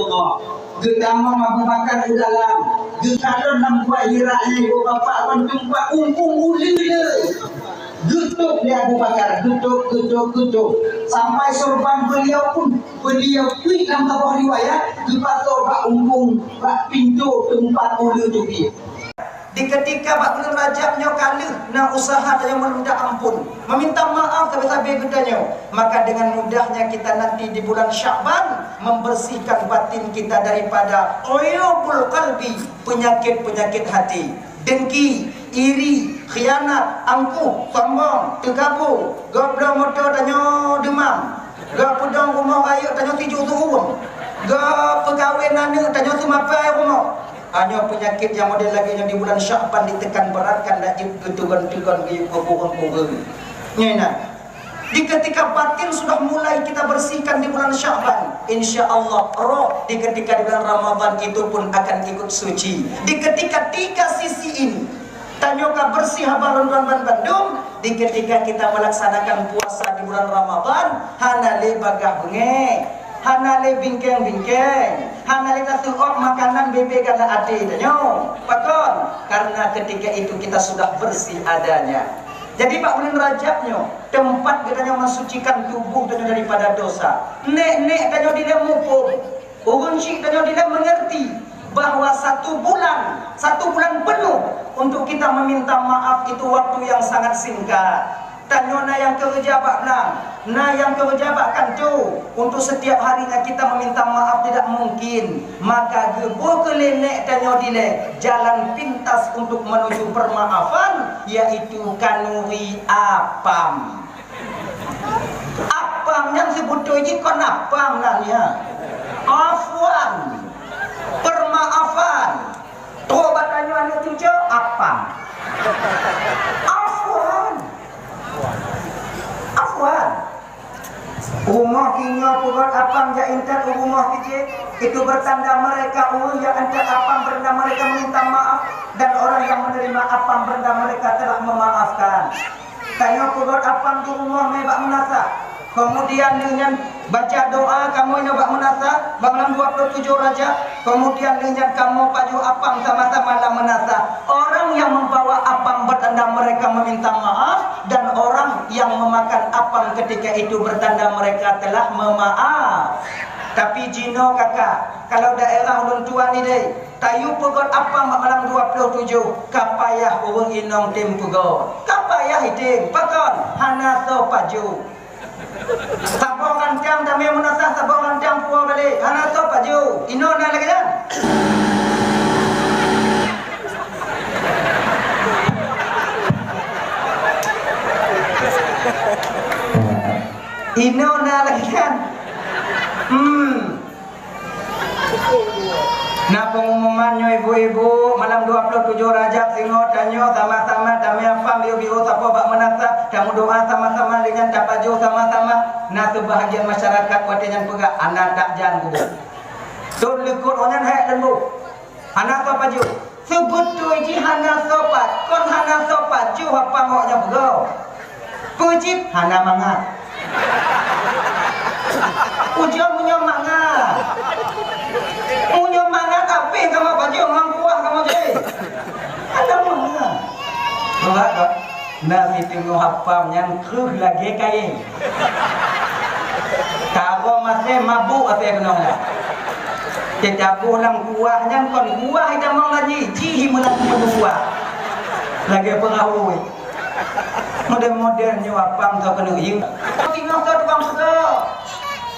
Allah. Gedama Abu Bakar di dalam. Gedadon nam buat hiraknya ibu bapak kan jumpa umpung uli dia. Getuk dia Abu Bakar, getuk. Sampai sorban beliau pun kuih dalam bawah riwayat. Dipatok bak umpung, bak pintu tempat uli tu dia. Di ketika bak bulan Rajabnya kalah nak usaha tanya meludah ampun, meminta maaf tapi gedanya, maka dengan mudahnya kita nanti di bulan Sya'ban membersihkan batin kita daripada uyubul qalbi, penyakit-penyakit hati, dengki, iri, khianat, angkuh, sombong, tegabur, goblok motor tanya demam, ga pedang rumah raya tanya tujuh tu urung, ga pegawai nana tanya tu mapai rumah. Hanya penyakit yang model lagi yang di bulan Sya'ban ditekan beratkan dan getugan-getugan kurang-kurang. Nyena. Di ketika batin sudah mulai kita bersihkan di bulan Sya'ban, insya-Allah roh di ketika di bulan Ramadan itu pun akan ikut suci. Di ketika tiga sisi ini tanyoka bersih habaran Bandung, di ketika kita melaksanakan puasa di bulan Ramadan, hanale bagah bengek, hanale bingkeng-bingkeng, hanale tasuok makanan bebek gala ade tanyo. Pakon, karena ketika itu kita sudah bersih adanya. Jadi Pak bulan Rajabnya tempat katanya mensucikan tubuh tanyo daripada dosa. Nek tanyo dile mupung, urun syik tanyo dile mengerti bahwa satu bulan penuh untuk kita meminta maaf itu waktu yang sangat singkat. Tanyo na yang kerja bak belang, na yang kerja bak kantor, untuk setiap harinya kita meminta maaf tidak mungkin. Maka gebuh kelenek tanyo dile jalan pintas untuk menuju permaafan, yaitu kanuri apam. Apam yang sebutnya kon apam nanya. Afwan, permaafan. Tobat tanyo anu tujuh apam. Afwan. Rumah kinya purat apam ja intat rumah kecil itu bertanda mereka yang antat apam bertanda mereka meminta maaf, dan orang yang menerima apam bertanda mereka telah memaafkan. Tanya purat apam di rumah mebak menasa. Kemudian dengan baca doa kamu ini bak menasa bangun 27 Rajab. Kemudian dengan kamu paju apam sama-sama dalam menasa. Orang yang membawa apam bertanda mereka meminta maaf, dan orang yang memakan apam ketika itu bertanda mereka telah memaaf. Tapi jino kakak, kalau daerah ulun tua ni deh, tayu pegot apam malam 27, kapayah urung inong tim pegot. Kapayah itim, pakon hanaso paju. Sabong rancang dami menasah, sabong rancang puas balik. Hana tu paju. Ino nak lagi kan? Ino nak lagi kan? Nah pengumumannya ibu-ibu malam 27 Rajab singo tanyo sama-sama dami apa biu-biu sapa bak menasa kamu doa sama-sama dengan tapaju sama-sama. Nah sebahagian masyarakat wadenyan pegak anak tak jan kubu. Don lekut onyan hek dan bu. Anak tapaju. Sebetul ji hana sopat, kon hana sopat ju apa maunya begau. Pujit hana mangat. Ujung punya mangat. Punya mana tapi kamu baju mangkuah kamu jadi ada mana buat kok nasi tengok hapam yang keruh lagi kain kalau masih mabuk apa yang kenal tidak pulang kuahnya kon kuah itu mau lagi jihi menang kuah lagi pengawui modern-modernnya hapam tak kena hiu tinggal ke tukang suka.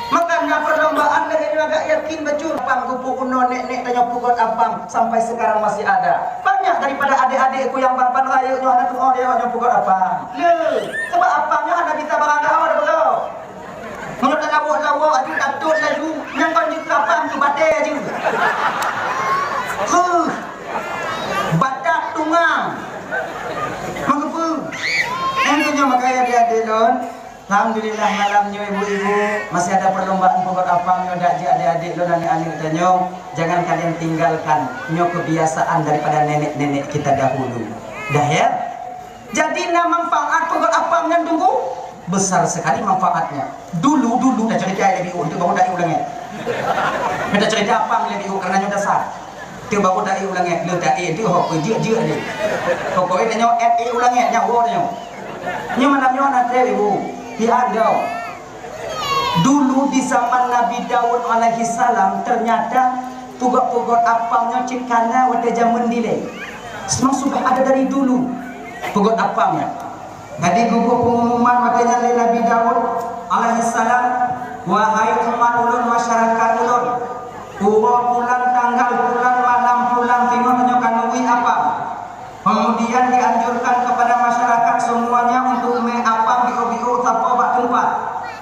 Makanya perlombaan lagi agak yakin betul apam kupu nenek tanya pukul apam sampai sekarang masih ada. Banyak daripada adik-adikku yang bapan raya anak tuh dia hanya pukul apam. Le, sebab apamnya ada bisa barangga ada betul. Menurut lawak-lawak aduh takut lalu yang kon juga apam tu batai aja. Badak tungang. Mengapa? Entahnya makanya dia delon. Alhamdulillah malamnya ibu-ibu masih ada perlombaan pokok apam nyodak adik-adik lo dan adik tanyo. Jangan kalian tinggalkan nyo kebiasaan daripada nenek-nenek kita dahulu. Dah ya? Jadi manfaat pokok apam yang tunggu besar sekali manfaatnya. Dulu dah cerita lebih untuk baru dah ulangnya. Ada cerita apa yang diu karena dasar. Dia baru dah ulangnya, lu tak dia hok je dia. Pokoknya nyo ulangnya nyawa nyo. Nyo mana nyo nak ibu. Dia ada. Dulu di zaman Nabi Daud alaihi salam ternyata pugot-pugot apamnya cikana pada zaman dile. Semua sudah ada dari dulu pugot apamnya. Jadi gugur pengumuman makanya Nabi Daud alaihi salam, wahai umat ulun masyarakat ulun, bulan tanggal bulan malam bulan timur menyokanui apa. Kemudian dianjurkan kepada masyarakat semuanya untuk apam bio-bio tanpa bak tempat.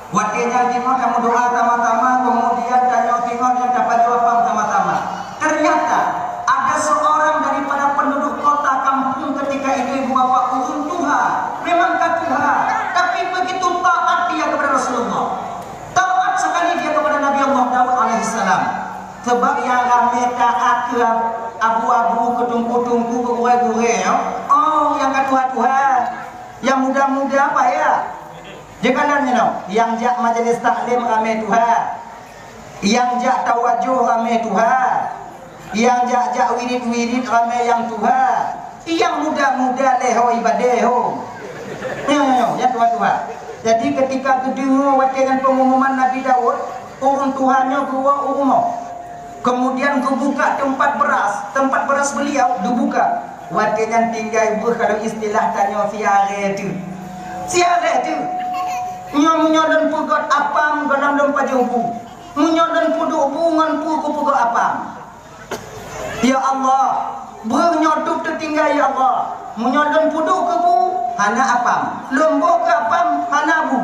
Waktunya timur yang doa sama-sama, kemudian tanya timur yang dapat jawab sama-sama. Ternyata ada seorang daripada penduduk kota kampung ketika itu ibu bapak urun Tuhan, memang Tuhan, tapi begitu taat dia kepada Rasulullah, taat sekali dia kepada Nabi Allah Daud alaihissalam. Sebab yang ramai taat ke abu-abu, ketungku-tungku, bergurau-gurau, oh yang Tuhan, yang muda-muda apa ya? Jangan no, yang jak majelis taklim ramai Tuhan, yang jak tawajuh ramai Tuhan, yang jak wirid-wirid ramai yang Tuhan, yang muda-muda leho ibadah ho. Ya Tuhan. Jadi ketika kedua dengan pengumuman Nabi Daud, urun Tuhannya gua urumo. Kemudian buka tempat beras beliau dibuka. Waktunya tinggal ibu kalau istilah tanya siare tu. Munyodan pugot apam ganam lompat jumpu. Munyodan puduk bungan pugot apam. Ya Allah, bernyodup tertinggal ya Allah. Munyodan puduk ke bu, hana apam. Lombok ke apam, hana bu.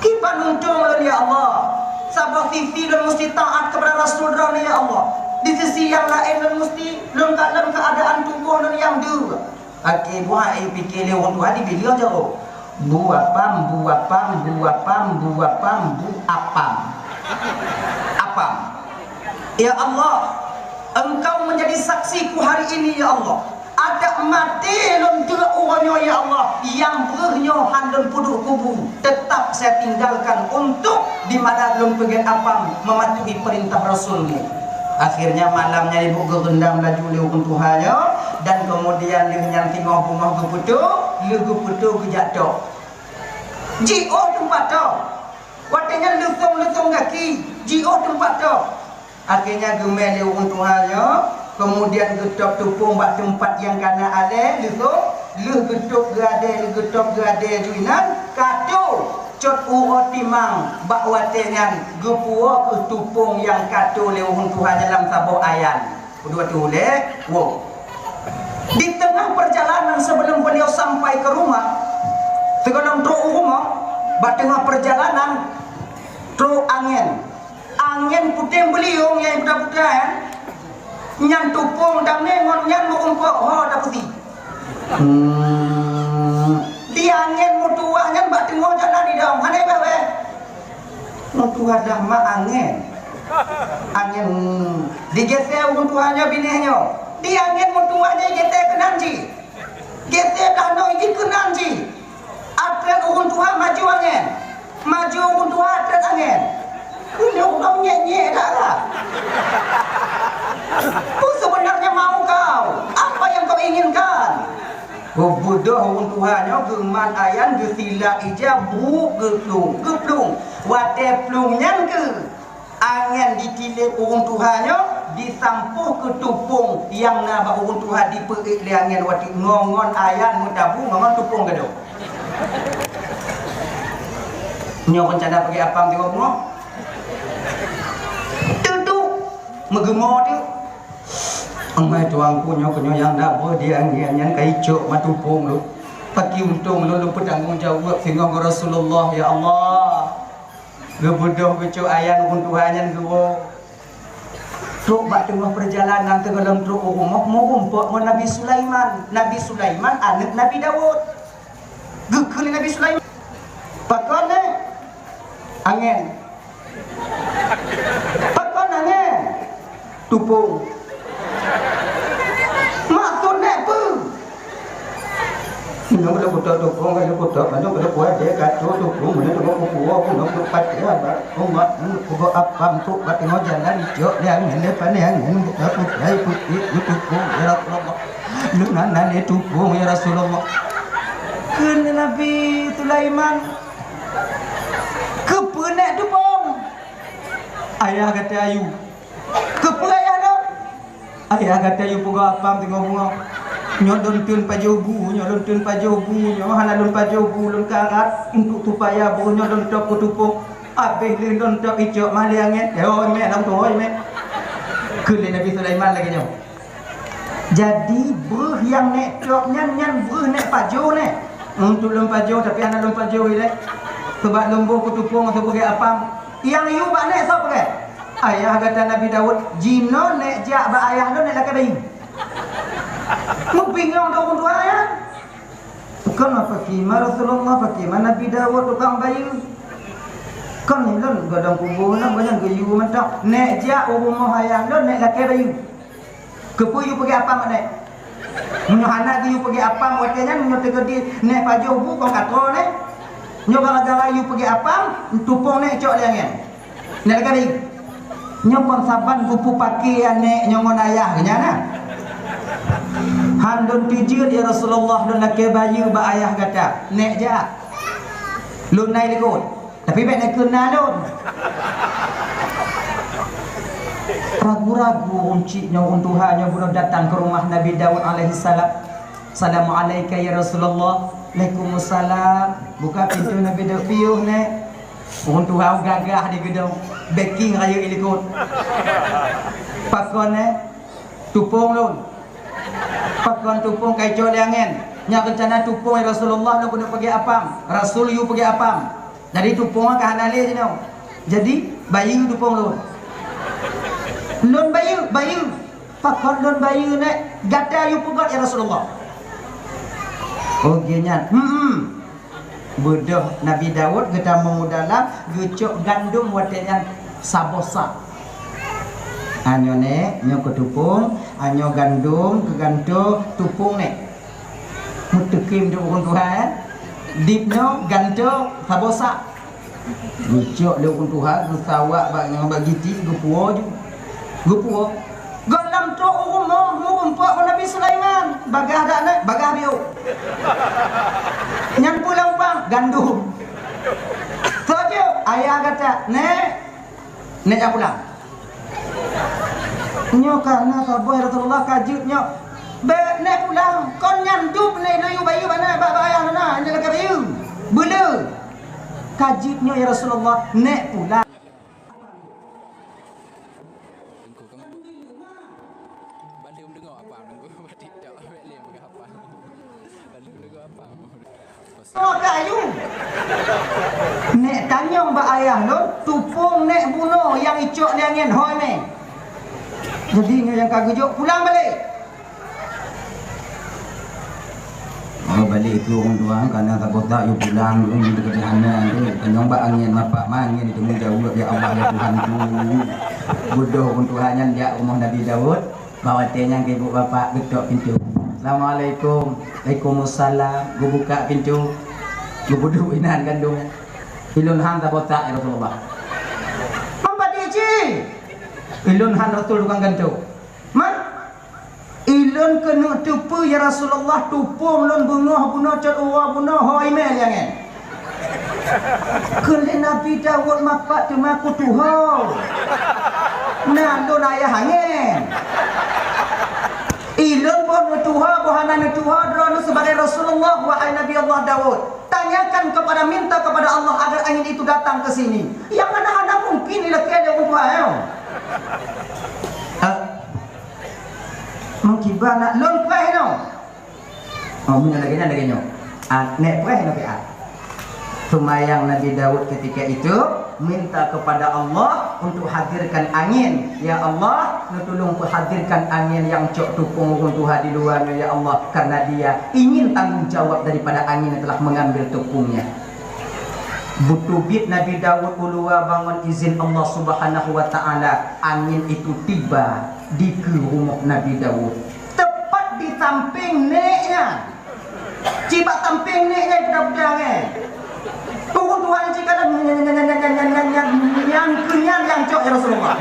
Kipan untung ya Allah. Sabah sisi dan mesti taat kepada Rasulullah ya Allah. Di sisi yang lain dan mesti dalam keadaan tubuh dan yang dua. Okey, buat fikir lewat Tuhan di video jauh. Bu apam. Ya Allah, Engkau menjadi saksiku hari ini ya Allah. Ada mati lom juga orangnya ya Allah, yang bernyohan dan puduk kubu tetap saya tinggalkan untuk di mana belum pergi apam mematuhi perintah Rasulmu. Akhirnya malamnya ibu gerendam laju lewat Tuhannya, dan kemudian dia yang tengok rumah geputu kejatuh. Jio tempat tu, waktunya lusung kaki. Jio tempat tu. Akhirnya gemel lewat Tuhannya, kemudian getok tupung bak tempat yang kana ada lusung, getok gade juinan, katu. Cot uo timang bak watengan gepua ke tupung yang katu lewat Tuhan dalam sabuk ayan. Kedua tu le, wow. Di tengah perjalanan sebelum beliau sampai ke rumah, tegadang truk rumah, bak tengah perjalanan truk angin putih beliau yang budak-budak nyan tupung dan nengon nyan mengumpuk dah putih. Di angin mutua nyan bak tengah jalan di dalam mana bawe mutua dah mak angin digeser mutuanya binehnya di angin mutuanya geser kenanji geser danau ini kenanji atlet urun Tuhan maju angin maju urun Tuhan atlet angin ini orang nyek-nyek dah lah. Sebenarnya mau kau apa yang kau inginkan? Bodoh urun Tuhannya geman ayan gesila ija bu geplung wate plungnya ke angin ditilip urun Tuhannya disampuh ke tupung yang naba urun Tuhan diperik di angin wati ngongon ayan mudabu ngongon tupung gaduh. Nyo rencana pergi apam tengok bunga duduk megemo dia amai tuangku nyo yang dak ber dia angin kaicok matupung lu pagi untung lu bertanggung jawab sehingga Rasulullah ya Allah gebodoh kecok ayan urun Tuhannya gewo truk bak tengah perjalanan ke dalam truk rumah mau rumput Nabi Sulaiman anak Nabi Daud gekeli Nabi Sulaiman pakone angin tupung maksudnya apa nyong lo kuto tu pung lo kuto banyak lo kuat dia kacau tu pung mana tu pung pung lo kuat dia ba pung mat pung apa tu bat tengok jalan hijau dia ni lepas ni yang buka putih putih itu pung ya Rasulullah lu nan itu pung ya Rasulullah kena Nabi Sulaiman kepenek tu pung ayah kata ayu kepenek ayah tu ayah kata ayu pung apa tengok bunga nyodon tun pajobu nyo halalun pajobu lun karat untuk tupaya bu nyodon tok kutupung abeh lindon tok ijo maliangen oh me nang toy me kule Nabi Sulaiman lagi nyo jadi beuh yang nek tok nyan beuh nek pajo nek untuk lun pajo tapi anak lun pajo ile sebab lembu kutupung atau bagi apam yang yu bak nek sop ke ayah kata Nabi Daud jino nek jak ba ayah do nek laki bayi bingung dah orang tua ya. Kan apa kima Rasulullah, apa kima Nabi Dawud tukang bayi. Kan ni lon gadang kubur nak banyak gayu mentak. Nek jak rumah ayah lon nek laki bayi. Kepuyu pergi apa mak nek? Munyo anak gayu pergi apa waktunya munyo tegedi nek pajo bu kau kato nek. Nyo gara-gara yu pergi apa tupung nek cok liangen. Nek laki bayi. Nyo kon saban kupu pakai nek nyongon ayah kenyana. Handun tijir ya Rasulullah dan laki bayi ba ayah kata nek ja lun nai likut tapi bet nak kena lun ragu-ragu unciknya untuhannya bunuh datang ke rumah Nabi Daud alaihi salam. Assalamualaikum ya Rasulullah. Waalaikumsalam. Buka pintu Nabi Daud piuh nek untuhau gagah di gedung backing raya ilikut pakon nek tupung lun pakon tupung kaico liangen nya rencana tupung ya Rasulullah nak kena pergi apam Rasul yu pergi apam jadi tupung ka hanale je no jadi bayi tupung lun bayi pakon lun bayi nek gata yu pugot ya Rasulullah oh ginyan bodoh Nabi Daud kita mau dalam gucuk gandum watenya sabosa anyo nek nyo ketupung anyo gandum ke ganto tupung nek mutekim do urang Tuhan dipno ganto sabosa gucuk do urang Tuhan rusawa bagi ti gupuo gupuo golam to urang empok Nabi Sulaiman bagah dak nek bagah biu nyan pulang bang gandum tojo ayah kata nek pulang nyo karena sabar Rasulullah kajut nyo be nek pulang kon nyandup nek layu bayu mana ba ayah mana nya laka bayu bela kajut nyo ya Rasulullah nek pulang oh kayu nek tanyong ba ayah lo tupung nek bunuh yang icok liangin hoi me jadi yang kagujuk pulang balik. Oh balik itu orang tua karena takut tak you pulang you dekat sana tu kenyong ba angin mapak mangin itu menjauh ya Allah ya Tuhan tu. Bodoh orang tuanya dia rumah Nabi Daud bawa tanya ke ibu bapa ketok pintu. Assalamualaikum. Waalaikumsalam. Gua buka pintu. Gua bodoh inan gandum. Ilun han takut tak ya Rasulullah. Mampa dici. Ilun han Rasul tukang gantung. Man ilun kena tupu ya Rasulullah tupung lun bunga cat uwa bunga hoi mel yangen. Kele Nabi Dawud mapak tu maku tuho. Nah lun ayah hangen. Ilun pun tuha buhanan tuha drone sebagai Rasulullah wahai Nabi Allah Dawud. Tanyakan minta kepada Allah agar angin itu datang ke sini. Yang mana mungkin ilaknya dia tuha. Mengkibar nak lon preh no. Oh punya lagi nyo. Nek preh no ke Semayang Nabi Daud ketika itu minta kepada Allah untuk hadirkan angin. Ya Allah, tolong hadirkan angin yang cok tupung Tuhan di luar ya Allah, karena dia ingin tanggung jawab daripada angin yang telah mengambil tupungnya. Butubit Nabi Daud ulua bangun izin Allah Subhanahu wa taala, angin itu tiba di rumah Nabi Daud. Tepat di samping neknya. Cibak tamping ni budak-budak ni. Turun Tuhan cik kadang yang kenyang yang cok ya Rasulullah.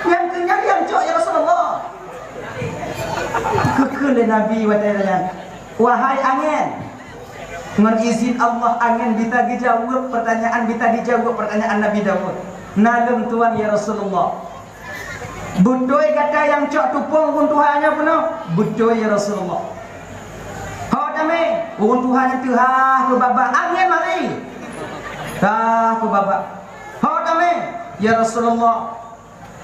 Yang kenyang yang cok ya Rasulullah. Kekele Nabi watanya. Wahai angin, dengan izin Allah angin bisa dijawab pertanyaan Nabi Dawud. Nalem Tuhan ya Rasulullah. Budoi kata yang cok tupung pun Tuhannya penuh. Budoi ya Rasulullah. Hau dame, pun Tuhannya tuha tu baba angin mari. Dah tu baba. Hau dame ya Rasulullah.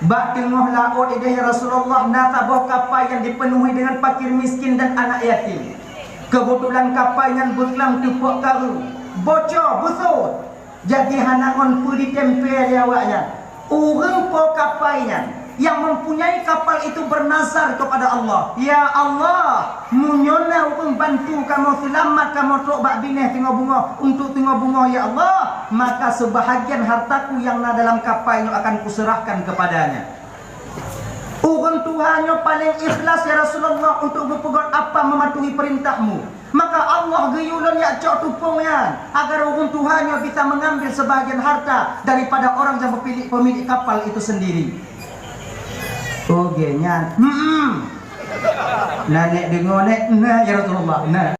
Bak tengah laut ini ya Rasulullah, nasabah kapal yang dipenuhi dengan fakir miskin dan anak yatim. Kebetulan kapal yang berkelam tupuk karu, bocor, busuk. Jadi hanakon puri tempel dia awaknya. Orang po kapalnya yang mempunyai kapal itu bernazar kepada Allah. Ya Allah, munyona urang bantu kamu selamat kamu tok bak bineh tengok bunga untuk tengok bunga ya Allah, maka sebahagian hartaku yang ada dalam kapalnya akan kuserahkan kepadanya. Urang Tuhannya paling ikhlas ya Rasulullah untuk berpegang apa mematuhi perintahmu. Maka Allah geyulun ya cok tupungnya agar urang Tuhannya bisa mengambil sebahagian harta daripada orang yang pemilik kapal itu sendiri. Oh genyan. Nenek dengar nek nah ya Rasulullah. Nah.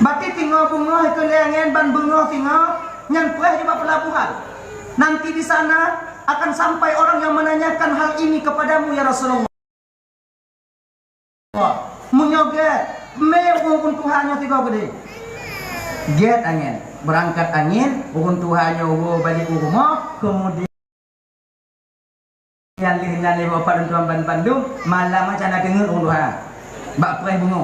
Bati tinggal bunga ke lengan ban bunga tinggal yang perah di pelabuhan. Nanti di sana akan sampai orang yang menanyakan hal ini kepadamu ya Rasulullah. Menyoget mewung Tuhannya tiga gede. Get angin, berangkat angin, urun Tuhannya balik rumah, kemudian yang lihat bapak dan tuan Bandung malam macam nak dengar urun Tuhan. Bak perih bunga.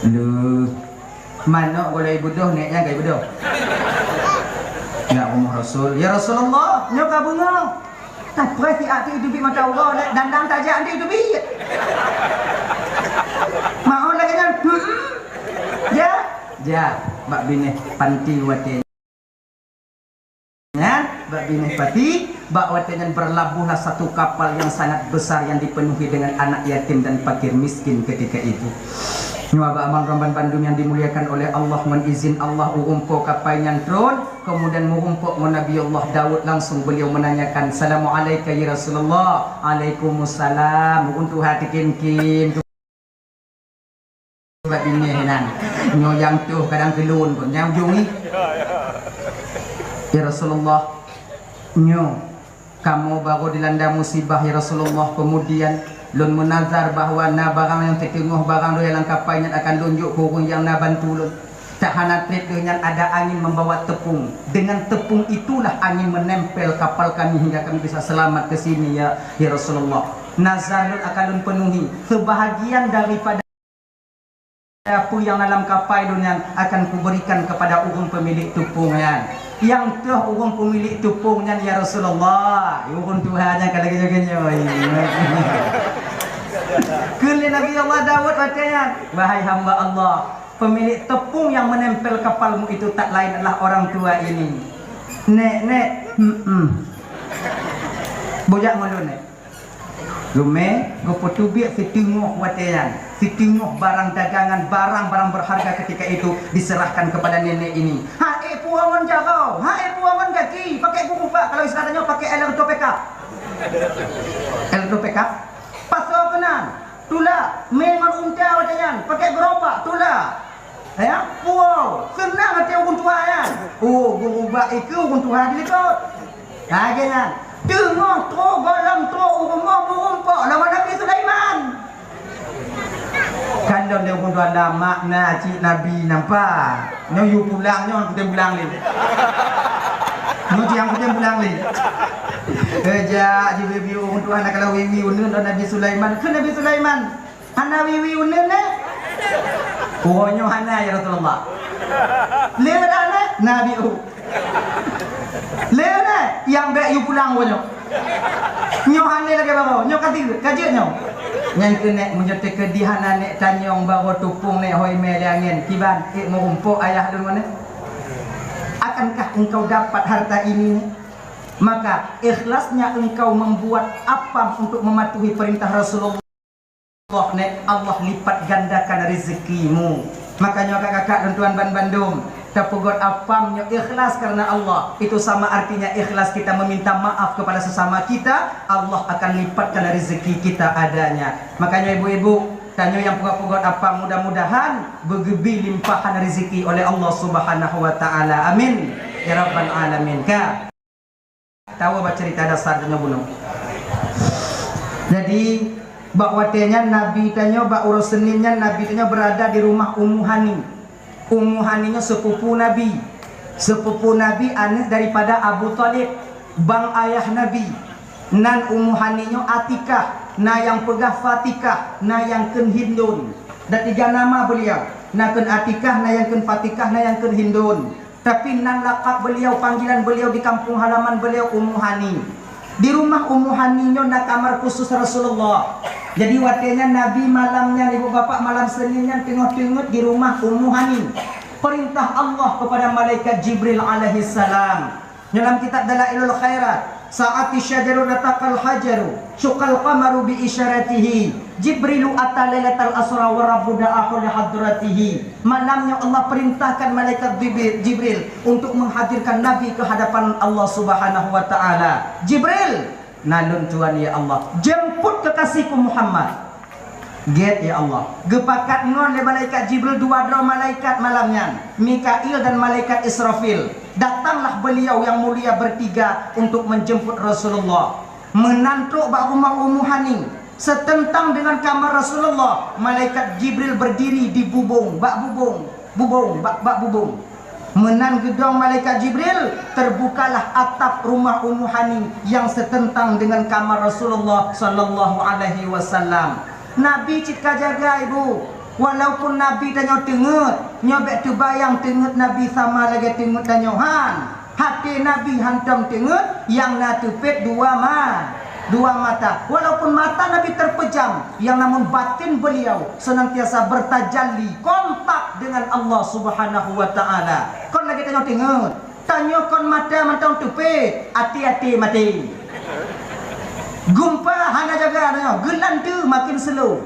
Lu mana boleh ibudoh neknya gay ibudoh. Ya Umar Rasul, ya Rasulullah, nyoka bunga. Tak perih si ati hidup mata Allah dandang tajak nanti hidup. Mau lagi kan? Ja, bak bineh panti watenya. Bak bineh pati, bak watenya berlabuhlah satu kapal yang sangat besar yang dipenuhi dengan anak yatim dan fakir miskin ketika itu. Nyuaba amal Ramban Bandung yang dimuliakan oleh Allah, dengan izin Allah urumpuk kapal yang drone, kemudian mengumpuk Nabi Allah Daud, langsung beliau menanyakan, Assalamualaikum ya Rasulullah. Waalaikumsalam. Untuk hati kim buat ini nan nyoyang tuh kadang kelun pun yang jungi. Ya Rasulullah, kamu baru dilanda musibah ya Rasulullah, kemudian lun menazar bahawa na barang yang tertengah barang do yang kapalnya akan tunjuk kurung yang na bantu lun. Tak hana trip dengan ada angin membawa tepung. Dengan tepung itulah angin menempel kapal kami hingga kami bisa selamat ke sini ya Rasulullah. Nazar lun akan lun penuhi sebahagian daripada apa yang dalam kapal dunia akan kuberikan kepada urang pemilik tepungnya. Yang tuh urang pemilik tepungnya ya Rasulullah. Urang Tuhannya kalau gini-gini. Kali Nabi Allah Daud katanya, wahai hamba Allah, pemilik tepung yang menempel kapalmu itu tak lain adalah orang tua ini. Nek. Bojak malu nek. Lume, gopotubiak fitungok wateyan. Fitungok barang dagangan, barang-barang berharga ketika itu diserahkan kepada nenek ini. Hae puangan jagau, hae puangan kaki, pakai buku pak. Kalau istilahnya pakai LRTPK. LRTPK. Pasal kenan, tula, memang unta wateyan, pakai gerobak, tula. Ya, wow, senang hati urun Tuhan ya. Oh, gerobak itu urun Tuhan dilikut. Jangan. Tengok teruk galam teruk rumah berumpak nama Nabi Sulaiman. Kalau dia pun ada makna cik Nabi nampak. Nyo you pulangnya kita pulang ni. Nyo yang kita pulang ni. Kerja di bibi orang Tuhan kalau wiwi unun Nabi Sulaiman. Ke Nabi Sulaiman. Hana wiwi unun ne? Pokoknya hana ya Rasulullah. Lera Nabi Lena yang baik you pulang wonyo. Nyo hane lagi bawa. Nyo kaji nyo. Yang kena menyetek kedihanan nek tanyong bawa tupung nek hoi mele angin. Kiban mau umpuk ayah dulu mana? Akan akankah engkau dapat harta ini? Maka ikhlasnya engkau membuat apa untuk mematuhi perintah Rasulullah, Allah lipat gandakan rezekimu. Makanya kakak-kakak dan tuan ban Bandung, tapugot apamnya ikhlas karena Allah. Itu sama artinya ikhlas kita meminta maaf kepada sesama kita, Allah akan lipatkan rezeki kita adanya. Makanya ibu-ibu, tanya yang pugot-pugot apa, mudah-mudahan bergebi limpahan rezeki oleh Allah Subhanahu wa taala. Amin ya rabbal alamin. Kak, tahu apa cerita dasarnya bunuh? Jadi bakwatenya Nabi tanya bak urus Seninnya Nabi tanya berada di rumah Ummu Hani. Ummu Haninya sepupu Nabi. Sepupu Nabi anis daripada Abu Talib, bang ayah Nabi. Nan Ummu Haninya Atikah, na yang pegah Fatikah, na yang ken Hindun. Dan 3 nama beliau. Na ken Atikah, na yang ken Fatikah, na yang ken Hindun. Tapi nan lakab beliau, panggilan beliau di kampung halaman beliau Ummu Hani. Di rumah Ummu Haninya na kamar khusus Rasulullah. Jadi waktunya Nabi malamnya, ibu bapak malam Seninnya tengok-tengok di rumah Ummu Hani. Perintah Allah kepada malaikat Jibril alaihi salam. Dalam kitab Dalailul Khairat, saati syajaru nataqal hajaru syuqal qamaru bi isyaratihi Jibrilu ata lailatal asra wa rabbu da'ahu li hadratihi. Malamnya Allah perintahkan malaikat Jibril untuk menghadirkan Nabi ke hadapan Allah Subhanahu wa taala. Jibril, nalun tuan ya Allah, jemput kekasihku Muhammad. Get ya Allah. Gepakat ngon le malaikat Jibril, 2 malaikat malamnya, Mikail dan malaikat Israfil. Datanglah beliau yang mulia bertiga untuk menjemput Rasulullah. Menantuk bak rumah Ummu Hani, setentang dengan kamar Rasulullah. Malaikat Jibril berdiri di bubung, bak bubung. Menan gedong malaikat Jibril, terbukalah atap rumah Ummu Hani yang setentang dengan kamar Rasulullah sallallahu alaihi wasallam. Nabi cika jaga ibu. Walaupun Nabi tanya tengut, nyobek tu bayang tengut Nabi sama lagi tengut tanya han. Hati Nabi hantam tengut yang na tupet 2 mata. Walaupun mata Nabi terpejam, yang namun batin beliau senantiasa bertajalli, kontak dengan Allah Subhanahu wa taala. Kon lagi tanya tengut, tanya kon mata mantang tupet, hati-hati mati. Gumpa hanya jaga tanya, gelan tu makin slow.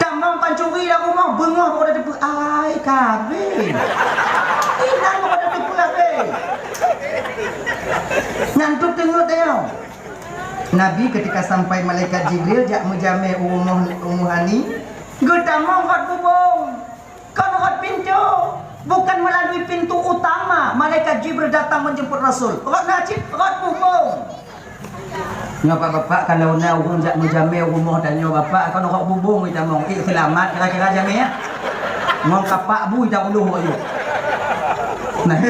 Tamang pancuri dah rumah bengah pada tepu ai kabeh. Inang pada tepu kabeh. Nyantuk tengok tengok. Nabi ketika sampai malaikat Jibril jak mujame Ummu Hani, getamang hot bubung. Kan hot pintu. Bukan melalui pintu utama. Malaikat Jibril datang menjemput Rasul. Hot najib, hot bubung. Nyo bapak kalau na urun jak mujame rumah dan nyo bapak kalau hok bubung kita mong selamat kira-kira jame ya. Ngong kapak bu kita uluh ayo. Nah,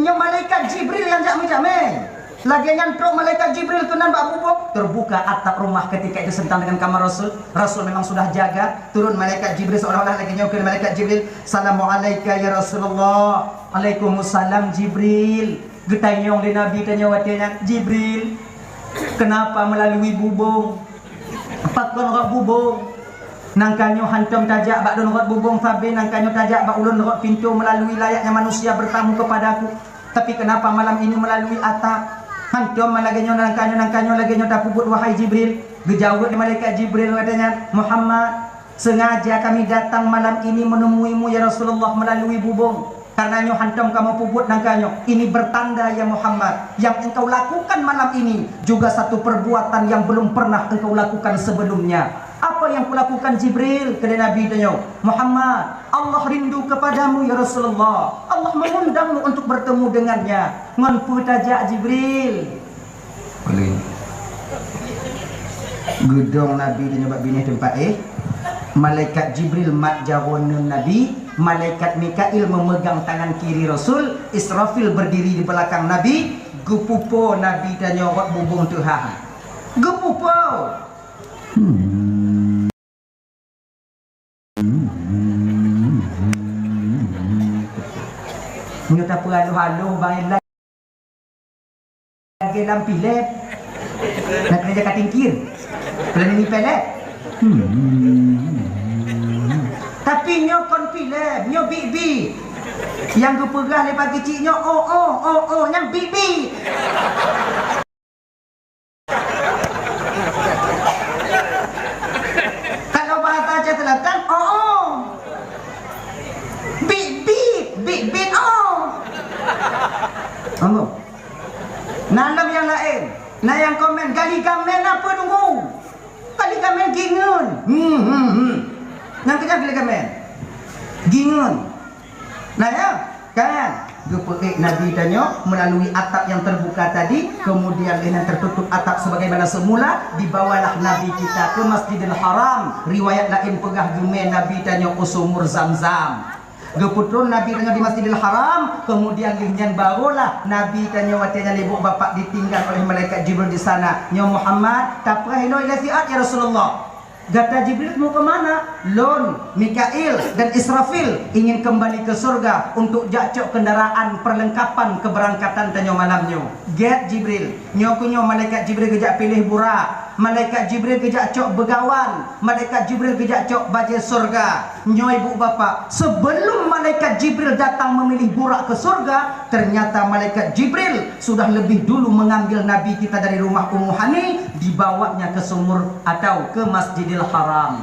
nyo malaikat Jibril yang jak mujame. Lagi nyantrok malaikat Jibril kenan bak bubung, terbuka atap rumah ketika itu sentang dengan kamar Rasul. Rasul memang sudah jaga, turun malaikat Jibril seolah-olah lagi nyo ke malaikat Jibril. Assalamualaikum ya Rasulullah. Waalaikumsalam Jibril. Getanyong di Nabi tanya watinya Jibril, kenapa melalui bubung? Pak don rot bubung. Nangkanyo hantam tajak bak don rot bubung sabe, nangkanyo tajak bak ulun rot pintu melalui layaknya manusia bertamu kepadaku. Tapi kenapa malam ini melalui atap? Hantam malagenyo nangkanyo lagenyo tak puput wahai Jibril. Gejawab di malaikat Jibril katanya, Muhammad, sengaja kami datang malam ini menemuimu ya Rasulullah melalui bubung. Karena nyo hantam kamu puput nangkanyo. Ini bertanda ya Muhammad, yang engkau lakukan malam ini juga satu perbuatan yang belum pernah engkau lakukan sebelumnya. Apa yang kulakukan Jibril? Kepada Nabi tanya, Muhammad, Allah rindu kepadamu ya Rasulullah. Allah mengundangmu untuk bertemu dengannya. Ngonpu tajak Jibril. Boleh. Gedong Nabi tanya bab bini tempat malaikat Jibril mat jawonun Nabi. Malaikat Mikail memegang tangan kiri Rasul. Israfil berdiri di belakang Nabi. Gupupo Nabi tanya wak bubung Tuhan. Gupupo. Nyo tak perhalu-halu bang lagi dalam pilet. Nak kena jaga tingkir. Pelan ini pelet. Tapi nyo kon pilet, nyo bi-bi. Yang gepegah lepas kecilnya yang bibi. Kalau bahasa Aceh Selatan bit Nanam yang lain. Nah yang komen gali gamen apa tunggu? Gali gamen gingun. Yang kejap gali gamen. Gingun. Nah ya, kan? Nabi tanya melalui atap yang terbuka tadi, kemudian dengan tertutup atap sebagaimana semula, dibawalah Nabi kita ke Masjidil Haram. Riwayat lain pegah gemen Nabi tanya usumur Zamzam. Geputron Nabi tanya di Masjidil Haram, kemudian linyan barulah Nabi tanya watanya ibu bapak ditinggal oleh malaikat Jibril di sana. Ya Muhammad, taprahino ila fi'at ya Rasulullah. Kata Jibril mau ke mana? Lon, Mikail dan Israfil ingin kembali ke surga untuk jacok kendaraan perlengkapan keberangkatan tanya malamnya. Get Jibril, nyokunyo malaikat Jibril kejak pilih burak. Malaikat Jibril kejak cok begawan. Malaikat Jibril kejak cok baju surga. Nyo ibu bapa, sebelum malaikat Jibril datang memilih burak ke surga, ternyata malaikat Jibril sudah lebih dulu mengambil Nabi kita dari rumah Ummu Hani, dibawanya ke sumur atau ke Masjidil Haram.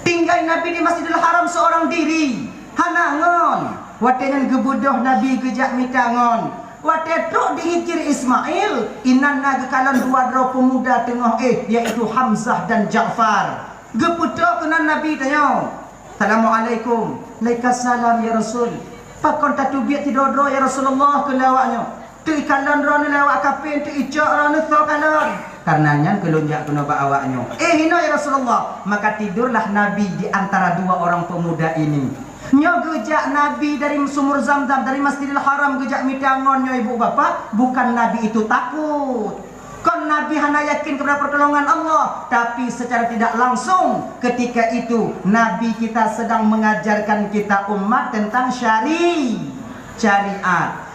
Tinggal Nabi di Masjidil Haram seorang diri. Hanangon, watengan gebudoh Nabi kejak mitangon. Watetok dihikir Ismail, inanna gekalan dua dro pemuda tengah yaitu Hamzah dan Ja'far. Geputok kena Nabi tanya, Assalamualaikum. Waalaikumsalam ya Rasul. Pakon tatubiat tidodro ya Rasulullah kelawaknya. Tu ikalan dro ni lawak kapin, tu icok dro ni so kalon. Karenanya kelonjak kena awaknya. Hino ya Rasulullah. Maka tidurlah Nabi di antara dua orang pemuda ini. Nyo gejak Nabi dari sumur Zamzam, dari Masjidil Haram gejak mitangon nyo ibu bapa, bukan Nabi itu takut. Kon Nabi hanya yakin kepada pertolongan Allah, tapi secara tidak langsung ketika itu Nabi kita sedang mengajarkan kita umat tentang syariat.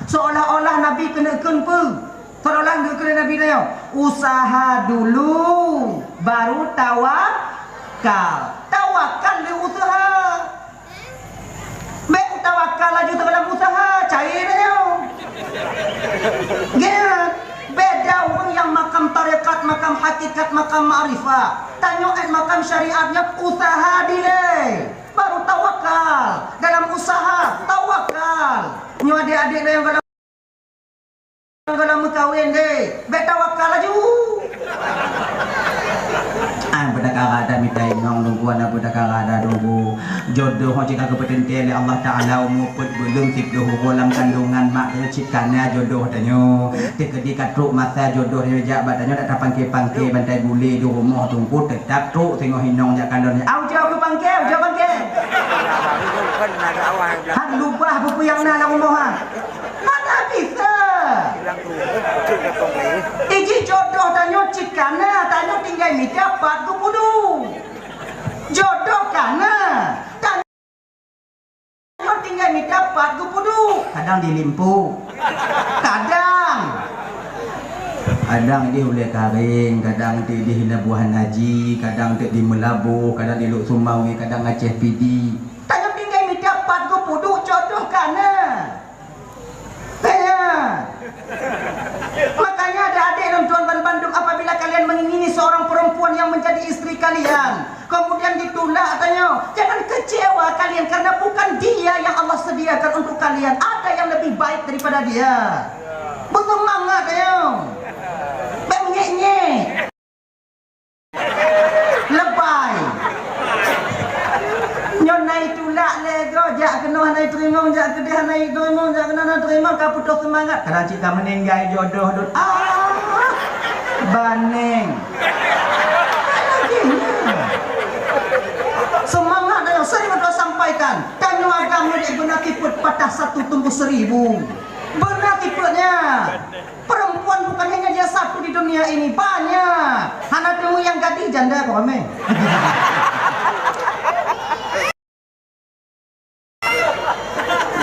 Seolah-olah Nabi kena kenpe. Seolah-olah Nabi tanya, usaha dulu baru tawakal. Tawakal di usaha. Tawakal lagi dalam usaha cairnya. Gila, beda orang yang makam tarekat, makam hakikat, makam ma'rifah. Tanyakan makam syariatnya usaha delay. Baru tawakal. Dalam usaha tawakal. Nyo adik-adik yang kalau kawin deh, betawakal aja. Bedakara mitai ngong nungguan bedakara nunggu jodoh jika kepetentel Allah Taala umuput belum tibduh dalam kandungan mak cikana jodoh tanyo tekedi katruk masa jodoh jak badannya dak pangke-pangke bantai bule di rumah tunggu tetap truk tengok hinong jak kandonnya au jauh ke pangke han lubah buku yang na lang rumah mana bisa iji jodoh tanyo cikana tanyo tinggal mi dapat tu kudu jodoh kana tanyo tinggal mi dapat tu kudu kadang dilimpu kadang di hulai karing, kadang di Labuhan Haji, kadang di Melabu, kadang di Luk Sumau, kadang Aceh PD. Tanyo tinggal mi dapat tu kudu jodoh kana. Makanya ada adik dan tuan Bandung, apabila kalian mengingini seorang perempuan yang menjadi istri kalian, kemudian ditolak tanya, jangan kecewa kalian karena bukan dia yang Allah sediakan untuk kalian, ada yang lebih baik daripada dia. Bersemangat ya, bengeknya lebay nyonai tulak lego jak kena hanai terima jak kedih hanai terima jak kena terima ka putus semangat kadang cita meninggal jodoh dun baneng semangat dah sering kita sampaikan tanya agama dia benar tiput patah 1 tumbuh 1000 benar tiputnya perempuan bukan hanya dia satu di dunia ini banyak hana temu yang gadis janda kok ame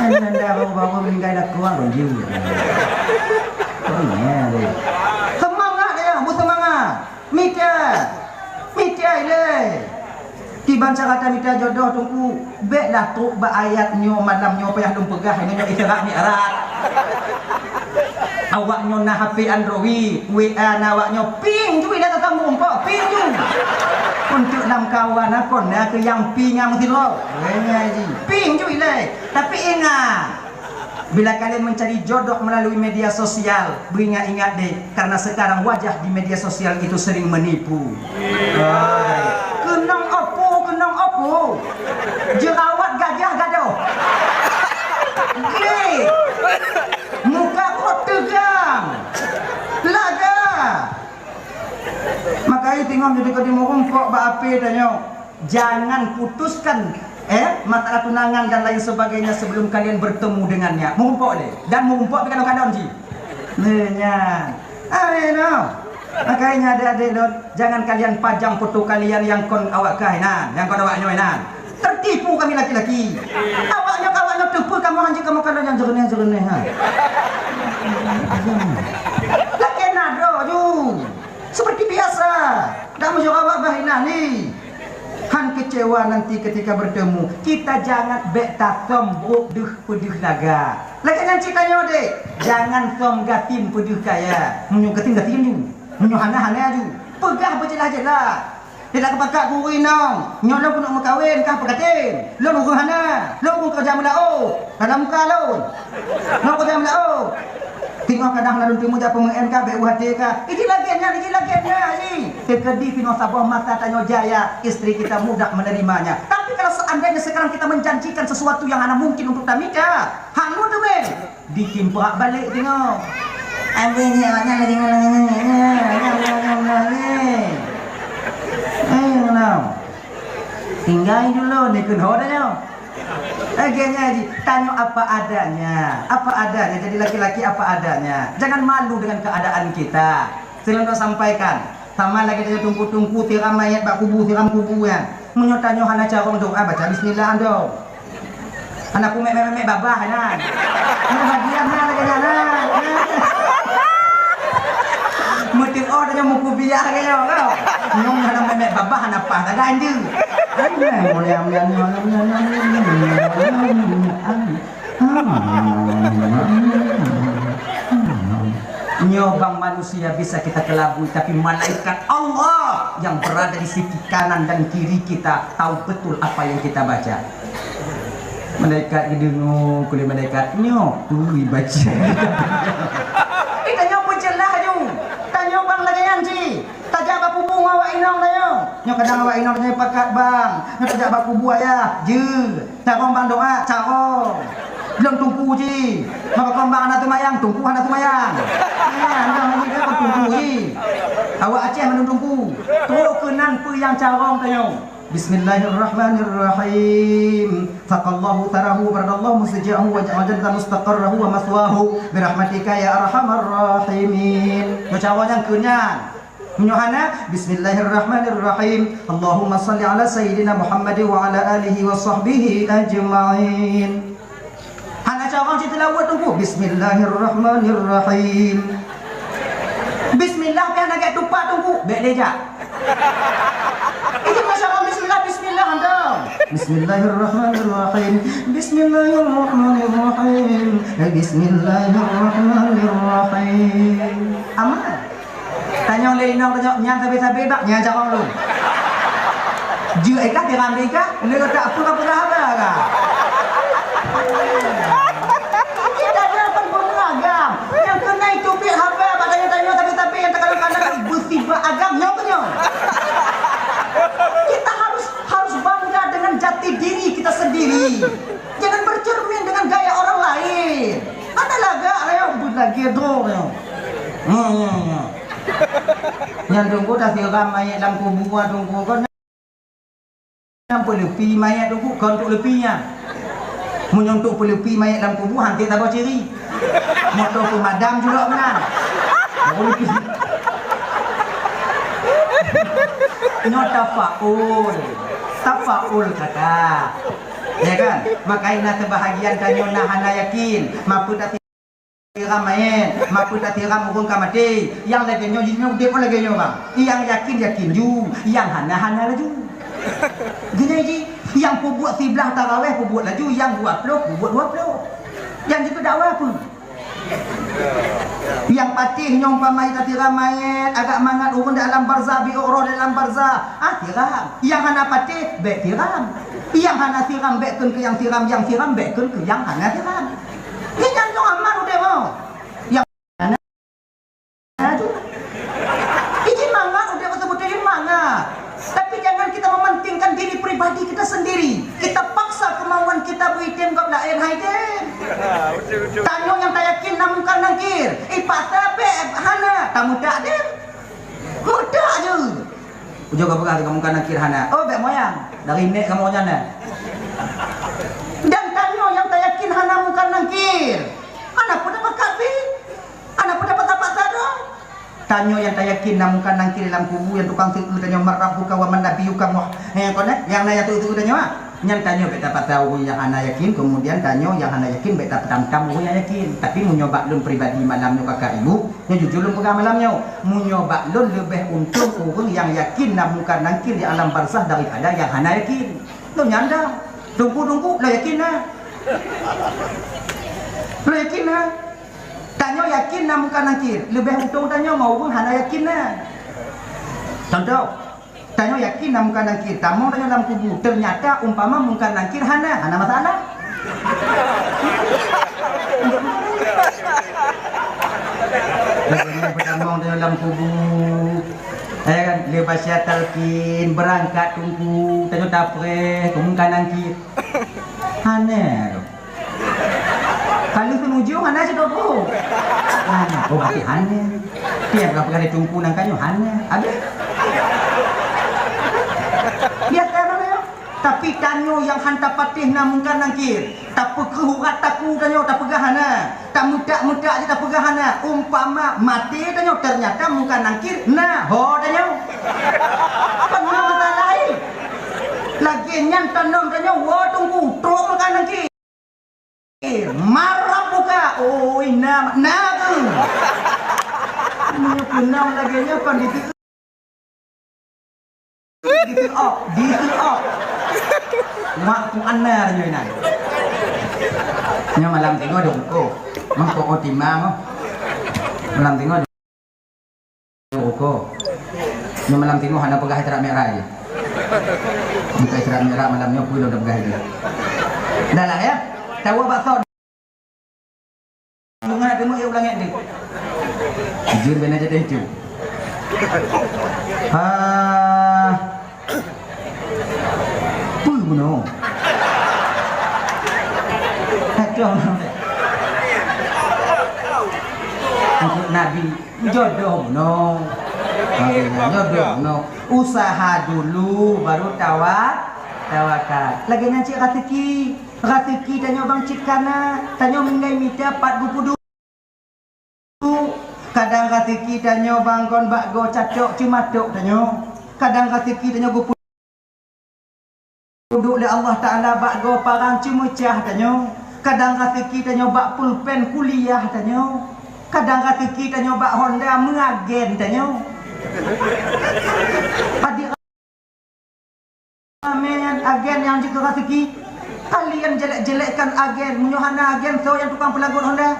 janda baru-baru meninggal dah keluar lonjil semangat dia bu semangat mita ile Tiban cara minta jodoh tunggu beklah tu ba ayat nyo malam nyo payah dum pegah nyo Isra Mi'raj. Awak nyo na HP Android, WA nawak nyo ping cuy dah tatang mumpok ping cuy. Untuk nam kawan akon na ke yang ping ngam tilo. Ngaji. Ping cuy le. Tapi ingat bila kalian mencari jodoh melalui media sosial, beringat-ingat deh, karena sekarang wajah di media sosial itu sering menipu. Kenang apa? Jerawat gajah gaduh. Gay. Muka kok tegang. Laga. Makanya tengok jadi kau dimurung-kok ba ape tanya. Jangan putuskan masalah tunangan dan lain sebagainya sebelum kalian bertemu dengannya. Mengumpuk deh. Dan mengumpuk kadang-kadang ji. Nenya. Makanya adik-adik jangan kalian pajang foto kalian yang kon awak kainan, yang kon awak nyoinan. Tertipu kami laki-laki. Awaknya tipu kamu anjing kamu kan yang jernih ha. Laki nado ju. Seperti biasa. Dak mesti awak bahina ni. Han kecewa nanti ketika bertemu. Kita jangan bek tatom buh pedih laga. Lagi yang ceritanya dek. Jangan tom gatin pedih kaya. Munyu gatin ju. Munyu hana ju. Pegah berjelah-jelah. Tidak kepakat gurui nong. Nyok lo pun nak kawin kah pegatin. Lo muka hana. Lo pun kerja melao. Dalam muka lo. Lo kerja melao. Tengok kadang lalu timu dah pemeng kah be UHD kah. Iki lagiannya ni. Terkedi pino sabah mata tanyo jaya istri kita mudah menerimanya. Tapi kalau seandainya sekarang kita menjanjikan sesuatu yang hana mungkin untuk tamika, hangu tu men. Ditimprak balik tengok. Ambilnya lagi tinggal dulu ni kunho dah. Akhirnya tanya apa adanya. Jadi laki-laki apa adanya. Jangan malu dengan keadaan kita. Selalu sampaikan. Sama lagi dia tungku-tungku tiram mayat bak kubu tiram kubu ya. Menyotanyo hana cara doa baca bismillah ando. Anakku mek babah kan. Bahagia hana lagi hana. Mutin orangnya muku biar kaya kau. Nyong hana mek babah hana apa tak ganjil. Nyobang manusia bisa kita kelabui, tapi malaikat Allah yang berada di sisi kanan dan kiri kita tahu betul apa yang kita baca. Malaikat gedung kulit malaikat nyok tuh baca. Kita nyok berjelah ju. Tanya bang lagi yanci. Tajak baku bunga awak inong tayo. Nyok kadang awak inong tanya pakat bang. Nyok tajak baku buah ya. Je. Carong bang doa carong. Belum tungku ji. Maka kembang anak tu mayang tungku anak tu mayang. Jangan lagi dia tungku ji. Awak Aceh menunggu. Teruk kenan pe yang carong tayo. Bismillahirrahmanirrahim. Faqallahu tarahu baradallahu musjahu wa ja'alna mustaqarrahu wa maswahu birahmatika ya arhamar rahimin. Ucapan yang kenyan. Menyuhana Bismillahirrahmanirrahim. Allahumma salli ala sayyidina Muhammad wa ala alihi wa sahbihi ajma'in. Hana cara cerita lawat tunggu. Bismillahirrahmanirrahim. Bismillah kan agak tupak tunggu. Baik lejak. Itu masyarakat bismillah anda. Bismillahirrahmanirrahim. Bismillahirrahmanirrahim. Bismillahirrahmanirrahim. Aman. Tanya oleh inang tanya nyang sabi-sabi bak nyang cakap lu. Ju ikat di ramai ikat. Lu tak apa apa. Kita ada beragam. Yang kena itu pihak apa tanya tapi yang kadang-kadang bersifat agamnya punya. Kita harus bangga dengan jati diri kita sendiri. Jangan bercermin dengan gaya orang lain. Ada laga yang lagi dong. Yang tunggu dah siram mayat dalam kubur tunggu kan. Nampak lepi mayat tunggu kau untuk lepinya. Menyontok pelupi mayat dalam kubur hantik tak bawa ciri. Motor pemadam juga benar. Nyota tafaul kata. Ya kan? Makanya kebahagiaan kanyo nah hana yakin. Mampu tak tiram mayat, mampu tak tiram urung kamati. Yang lagi nyo dia pun lagi nyo bang. Yang yakin ju, yang hana ju. Gini ji, yang pu buat 11 tarawih pu buat laju, yang 20 pu buat 20. Yang itu dakwah apa? Yang patih nyong pamai tadi ramai agak mangat urun dalam barzah bi roh dalam barzah tiram yang hana patih bek tiram yang hana tiram bekun ke yang tiram bekun ke yang hana tiram ini yang nyong aman udah mau yang hana tu ini mangat udah betul-betul ini mangat tapi jangan kita mementingkan diri pribadi kita sendiri kita paksa kemauan kita buitim kau lain haiden tanya yang tak yakin namun kan nangkir ipata pe hana tamu tak dia mudah je ujung kau pegang kamu kan nangkir hana oh be moyang dari nek kamu nyana dan tanya yang tak yakin hana bukan nangkir anak pun dapat kafe anak pun dapat apa dong tanya yang tak yakin namun kan nangkir dalam kubu yang tukang tipu tanya marabuka wa manabiyuka yang nanya tu tanya yang tanya beta tahu yang ana yakin kemudian tanya yang ana yakin beta tam-tam yang yakin tapi mau nyoba lun pribadi malamnya kakak ibu yang jujur lun pegang malamnya mau nyoba lun lebih untung orang yang yakin namun kan nangkir di alam barzah daripada yang ana yakin lo nyanda tunggu lo yakin lah lo yakin lah tanya yakin namun kan nangkir lebih untung tanya mau orang ana yakin lah contoh tanya yakin namun kan nangkir tamu tanya dalam kubu ternyata umpama mungkar nangkir hana masalah pertama tanya dalam kubu kan lepas talqin berangkat tunggu tanya tapre mungkar nangkir hana kalau penuju hana sudah oh berarti hana tiap berapa kali tunggu nangkanyo hana habis lihat kan ya tapi tanyo yang hantar patih namun kan nangkir tak pekehurat taku tanyo tak pegahana tak mudak je tak pegahana umpama mati tanyo ternyata muka nangkir nah ho tanyo apa masalah lain lagi nyan tanong tanyo wo tunggu truk muka nangkir marah buka oi na tu punya punam lagi nya pandit Ditu mak ku anar nyo nan nyo malam tingo dong ko mangko ko timang malam tingo ko nyo malam tingo hana pegah terak merah je buka terak merah malamnya pulau dah pegah dia dah lah ya tahu bakso bunga demo ya ulang dia jujur benar jadi itu no. Untuk Nabi jodoh no. Jodoh no. Usaha dulu baru tawakal. Lagi nanti ratiki tanya bang cikana, tanya minggai mita 40 kadang ratiki tanya bang kon bakgo cacok cimatok tanya. Kadang ratiki tanya go duduk oleh Allah Ta'ala bak go parang cimecah tanya kadang kata kita nyoba pulpen kuliah tanya kadang kata kita nyoba Honda mengagen tanya padi amen agen yang juga kata kalian jelek-jelekkan agen menyuhana agen so yang tukang pelagut Honda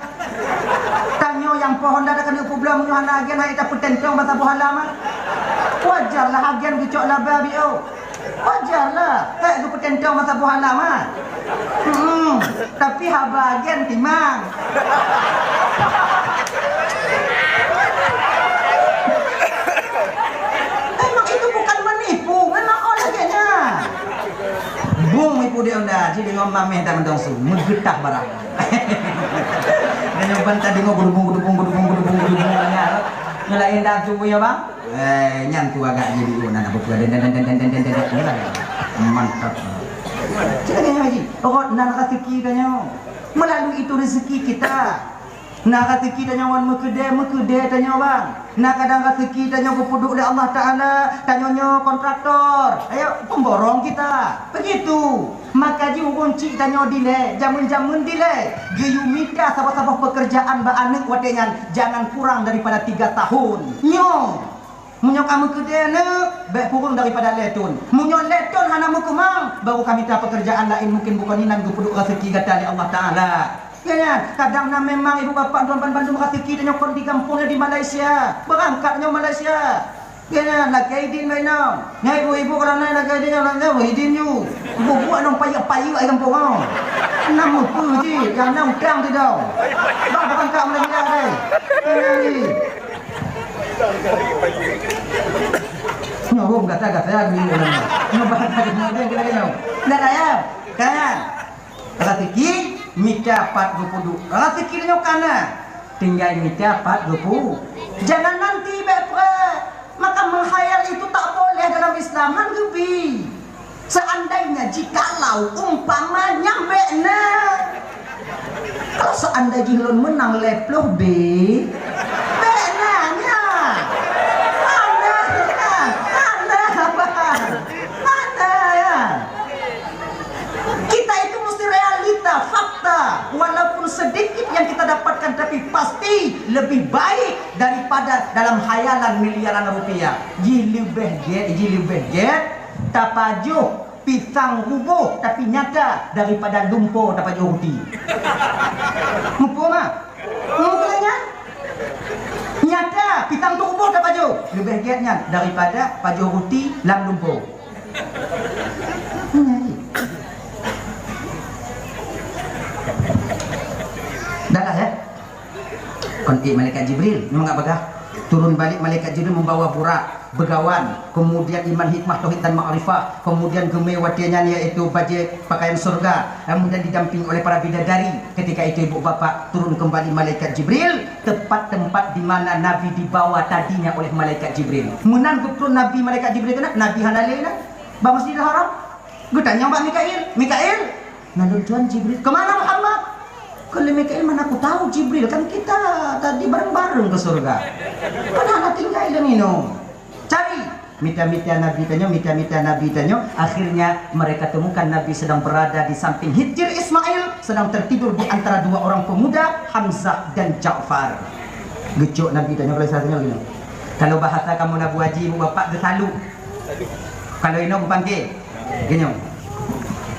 tanya yang po Honda dah kena problem menyuhana agen hai tak petentong masa bohala mah wajarlah agen gecok laba bio wajarlah gue petentong masa bohala mah tapi haba agen timang emang itu bukan menipu memang olehnya bung ibu dia onda jadi ngomong meh tak mendong su megetah barang dan yang tadi ngobung nyalain dah cubu ya bang nyantu agak jadi unan aku dan mantap cakapnya haji pokok nak rezeki tanya melalui itu rezeki kita nak rezeki tanya wan mekede tanya bang nak kadang rezeki tanya kupuduk oleh Allah Ta'ala tanya kontraktor ayo pemborong kita begitu maka ji kunci tanya delay jamun delay geyu minta sabah pekerjaan ba anak wadengan jangan kurang daripada 3 tahun nyong Munyo kamu kerja baik kurang daripada letun. Munyo letun hana mu kemang, baru kami tak pekerjaan lain mungkin bukan inan gu peduk rezeki kata oleh Allah Taala. Ya kan? Kadang memang ibu bapa tuan Bandung rezeki dan nyokon di kampungnya di Malaysia. Berangkatnya Malaysia. Ya kan? Nak kaidin mai nang. Nyai ibu kalau nak kaidin nak kaidin you. Buat nang payah-payah ai kampung kau. Namu pu ji, yang nang utang tu dah. Bang berangkat Malaysia dai. Nyobong kata-kata ni orang. Nyobong kata-kata ni kita. Dah ya. Kan? Rezeki mita 40. Rezeki nyo kana. Tinggal mita 40. Jangan nanti bepre. Maka menghayal itu tak boleh dalam Islam. Manggupi. Seandainya jikalau umpamanya bekna. Kalau seandainya jilun menang leploh be. Fakta walaupun sedikit yang kita dapatkan tapi pasti lebih baik daripada dalam hayalan miliaran rupiah. Jilibeh get tapajuh pisang rubuh tapi nyata daripada lumpur tapajuh roti. Mumpung mah mungkinnya nyata pisang tu rubuh tapajuh lebih getnya daripada pajuh roti lam lumpur. Dah lah ya. Konti malaikat Jibril memang apa dah? Turun balik malaikat Jibril membawa burak begawan, kemudian iman hikmah tauhid dan ma'rifah, kemudian gemewatiannya yaitu baju pakaian surga, kemudian didampingi oleh para bidadari. Ketika itu ibu bapa turun kembali malaikat Jibril tepat tempat di mana Nabi dibawa tadinya oleh malaikat Jibril. Munan betul Nabi malaikat Jibril kena Nabi hanalena ba Masjidil Haram. Gue tanya Mbak Mikail, nalur Tuhan Jibril kemana Muhammad? Kalau Mikail mana aku tahu Jibril kan kita tadi bareng-bareng ke surga. Padahal tinggal dan minum. Cari mita-mita Nabi tanyo. Akhirnya mereka temukan Nabi sedang berada di samping Hijr Ismail, sedang tertidur di antara dua orang pemuda Hamzah dan Ja'far. Gecok Nabi tanyo kalau satunya gini. Kalau bahasa kamu Nabu Haji, bapak gesalu. Kalau ini aku panggil gini.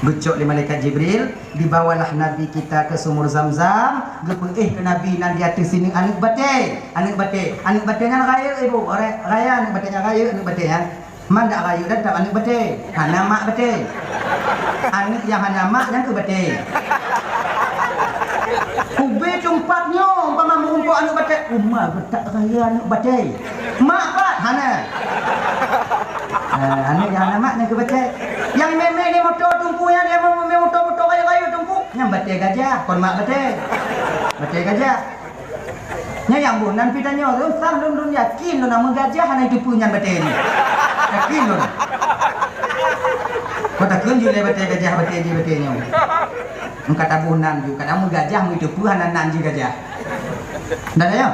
Gecok oleh malaikat Jibril, dibawalah Nabi kita ke sumur Zam-Zam. Gepun ke Nabi nan di atas sini anak batenya raya ibu, raya anak batenya raya anak batenya. Mana raya dan tak anak bate. Hana mak bate. Anak yang hana mak yang ke bate. Kube tempatnya umpama mengumpul anak bate. Umma betak raya anak bate. Mak pat hana. Anak yang hana mak yang ke bate. Yang meme ni motor tumpunya dia motor kaya tumpu yang bate gajah kon mak bate gajah nya yang bunan pitanya tu sang dun yakin lu nama gajah hana itu punya bate ni yakin lu kau tak kun jule bate gajah bate nya engka tabunan juga kamu gajah mu itu pu hana nan gajah dah ya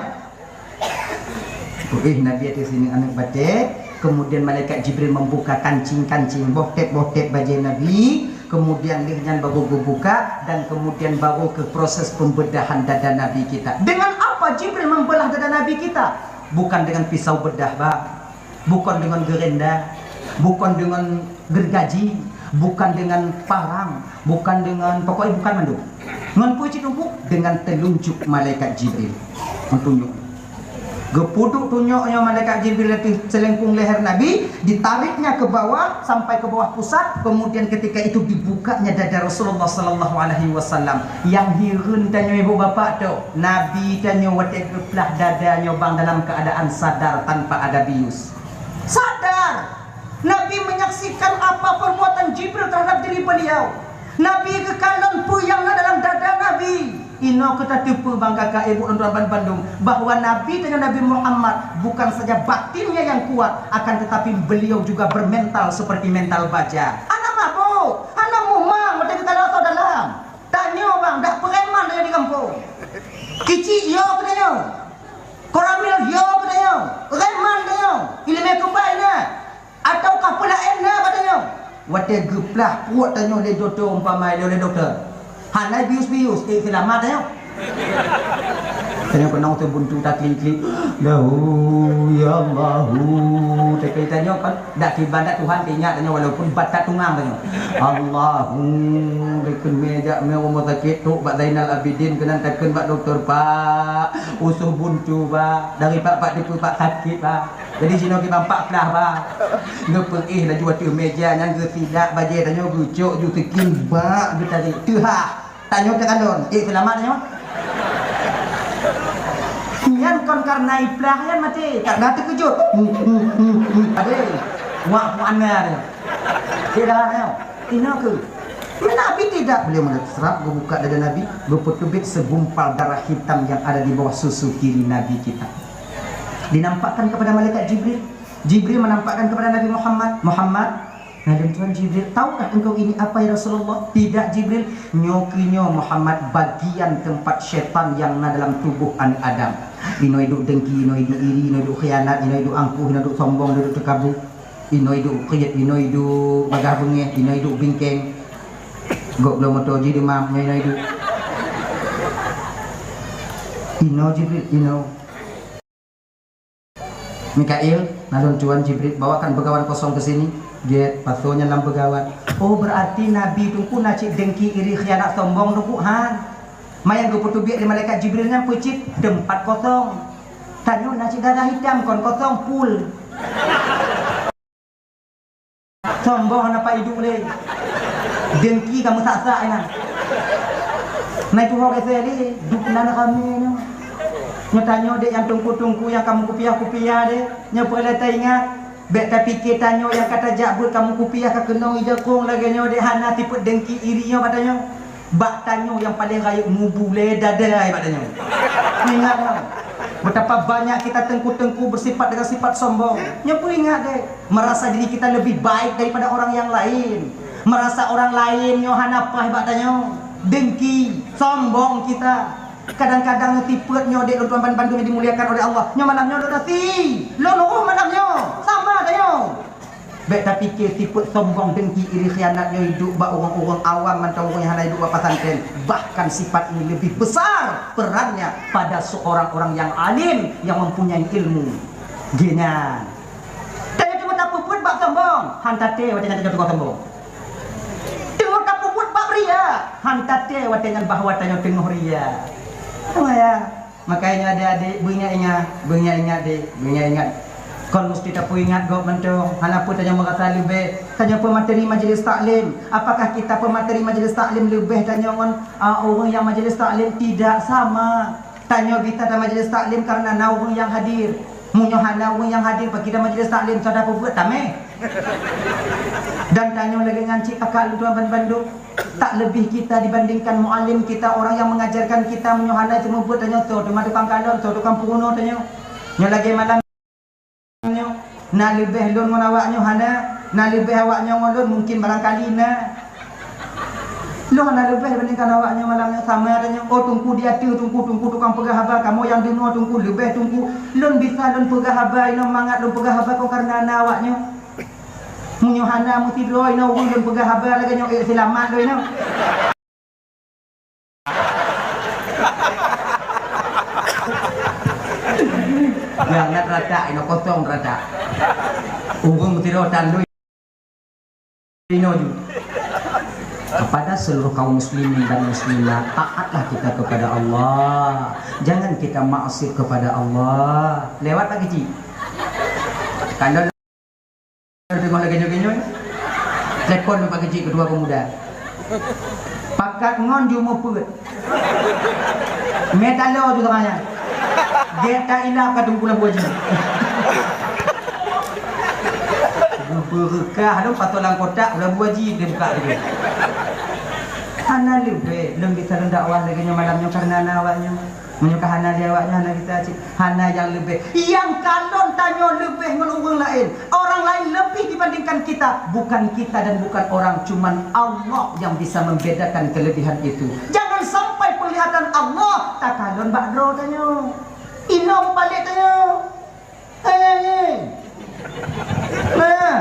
Nabi atas sini anak bate. Kemudian malaikat Jibril membuka kancing-kancing bohtep baju Nabi, kemudian lihatnya baru buka dan kemudian baru ke proses pembedahan dada Nabi kita. Dengan apa Jibril membelah dada Nabi kita? Bukan dengan pisau bedah, Pak. Bukan dengan gerenda, bukan dengan gergaji, bukan dengan parang, bukan dengan pokoknya bukan mandu. Ngan puji tumpuk dengan telunjuk malaikat Jibril. Menunjuk. Gepuduk tunjuknya malaikat Jibril itu selengkung leher Nabi, ditariknya ke bawah sampai ke bawah pusat, kemudian ketika itu dibukanya dada Rasulullah sallallahu alaihi wasallam. Yang hirun tanya ibu bapak tu, Nabi tanya watek belah dadanya bang dalam keadaan sadar tanpa ada bius. Sadar. Nabi menyaksikan apa perbuatan Jibril terhadap diri beliau. Nabi kekalan puyang dalam dada Nabi. Ino kita tipu bang kakak ibu dan tuan Bandung bahwa Nabi dengan Nabi Muhammad bukan saja batinnya yang kuat, akan tetapi beliau juga bermental seperti mental baja. Anak mabuk, anak mumang, mereka kita datang dalam. Tanya bang, dah preman dia di kampung. Kicik yo katanya, koramil yo katanya, reman katanya, ilmu kebaiknya, ataukah pelayan katanya. Wate geplah puak tanya oleh doktor umpama oleh doktor. Hanai bius selamat ya. Tanya pernah tu buntu tak klik-klik. Lahu ya Allahu. Tapi tanya kan dak ibadat Tuhan ingat tanya walaupun batat tungang tanya. Allahu bikin meja me umur sakit tu bak Zainal Abidin kenan takkan bak doktor Pak. Usuh buntu Pak. Dari Pak di Pak sakit Pak. Jadi sino kita empat kelah Pak. Ngepengih laju atu meja yang ke tidak baje tanya bucuk ju tekin bak betari. Tuha. Tanya tekadon. Selamat tanya. Yan kon karena iblah yan mati karena terkejut ada wak mana dia tidak tahu ini ke Nabi tidak beliau serap buka dada Nabi berpetubit segumpal darah hitam yang ada di bawah susu kiri Nabi kita dinampakkan kepada malaikat Jibril menampakkan kepada Nabi Muhammad nah dan Tuhan Jibril, tahukah engkau ini apa ya Rasulullah? Tidak Jibril, nyokinyo Muhammad bagian tempat syaitan yang ada dalam tubuh anak Adam. Ino hidup dengki, ino hidup iri, ino hidup khianat, ino hidup angkuh, ino hidup sombong, ino hidup terkabur, ino hidup qiyat, ino hidup bagah bengeh, ino hidup bingkeng. Gok belum motor jadi mam, ino hidup. Ino Jibril, ino. Mikail, nalun Tuhan Jibril bawakan begawan kosong ke sini. Dia pasonya dalam begawan. Oh berarti Nabi tungku nacik dengki iri khianat sombong tungku han. Mayang gue putubiak di malaikat Jibrilnya pucit tempat kosong. Tanya nacik darah hitam kon kosong full. Sombong apa hidup le. Dengki kamu saksa enak. Nah itu orang saya duknan kami ni. Nyatanya dek yang tungku-tungku yang kamu kupiah-kupiah dek. Nyapa tak ingat. Bek tapi kita tanyo yang kata jabut kamu kupiah ka kenong ijakong lagi nyo de hana tipe dengki irinya badanyo. Bak tanyo yang paling raya ngubule dadai badanyo. Ingat lah. Betapa banyak kita tengku-tengku bersifat dengan sifat sombong. Nyo pun ingat deh, merasa diri kita lebih baik daripada orang yang lain. Merasa orang lain nyo hanapah badanyo. Dengki, sombong kita. Kadang-kadang tipet nyo dek tuan Bandung yang dimuliakan oleh Allah. Nyo malam nyo dah si. Lo malam nyo. Sama dah nyo. Baik tapi ke tipet sombong dengki iri khianat nyo hidup bak orang-orang awam mantau orang yang hidup bak pesantren. Bahkan sifat ini lebih besar perannya pada seorang orang yang alim yang mempunyai ilmu. Gina. Tanya cuma tak puput bak sombong. Hantate wajah nanti jatuh sombong. Tengok tak puput bak ria. Hantate wajah bahwa tanya tengok ria. Ya, makanya adik-adik bunyi ingat Kon mesti tak ingat gok mentong. Hanapun tanya merasa lebih. Tanya pemateri majlis taklim. Apakah kita pemateri majlis taklim lebih tanya orang yang majlis taklim tidak sama. Tanya kita dalam majlis taklim karena orang yang hadir. Munyohana orang yang hadir bagi dalam majlis taklim sudah apa buat tameh. Dan tanya lagi ngancik akal tuan Bandung. Tak lebih kita dibandingkan muallim kita, orang yang mengajarkan kita menyohana itu membuat tanya tu cuma tukang kalon, tu tukang puno tanya. Nya lagi malam nyo na lebih lon awak nyohana, na lebih awak nyolon mungkin barangkali na. Lo na lebih dibandingkan awaknya malamnya sama tanya. Oh tunggu dia tu tunggu tukang pegah haba kamu yang dino tunggu lebih tunggu. Lon bisa lon pegah haba ino mangat lon pegah haba kau karena na awaknya. Munyohana mesti lo ino ulun pegah haba lagi nyo selamat lo ino. Yang nak rata ino kosong rata. Urung mesti rotan lo ino ju. Kepada seluruh kaum muslimin dan muslimat, taatlah kita kepada Allah. Jangan kita maksiat kepada Allah. Lewat lagi Ci. Kandang tengok lagi genyo-genyo. Telepon Pak Kecil kedua pemuda. Pakat ngon jumo put. Metalo tu tengahnya. Geta ilah ka tungkulan buaji. Berkah ada patolang kotak ulah buaji dia buka dia. Hana lebih bisa dakwah lagi malamnya karena awaknya. Menyuka hana dia awaknya hana kita cik. Hana yang lebih. Yang kalon tanya lebih melunggung lain. Orang lain lebih dibandingkan kita. Bukan kita dan bukan orang. Cuman Allah yang bisa membedakan kelebihan itu. Jangan sampai penglihatan Allah. Tak kalon bakdro tanya. Inom balik tanya. Nah.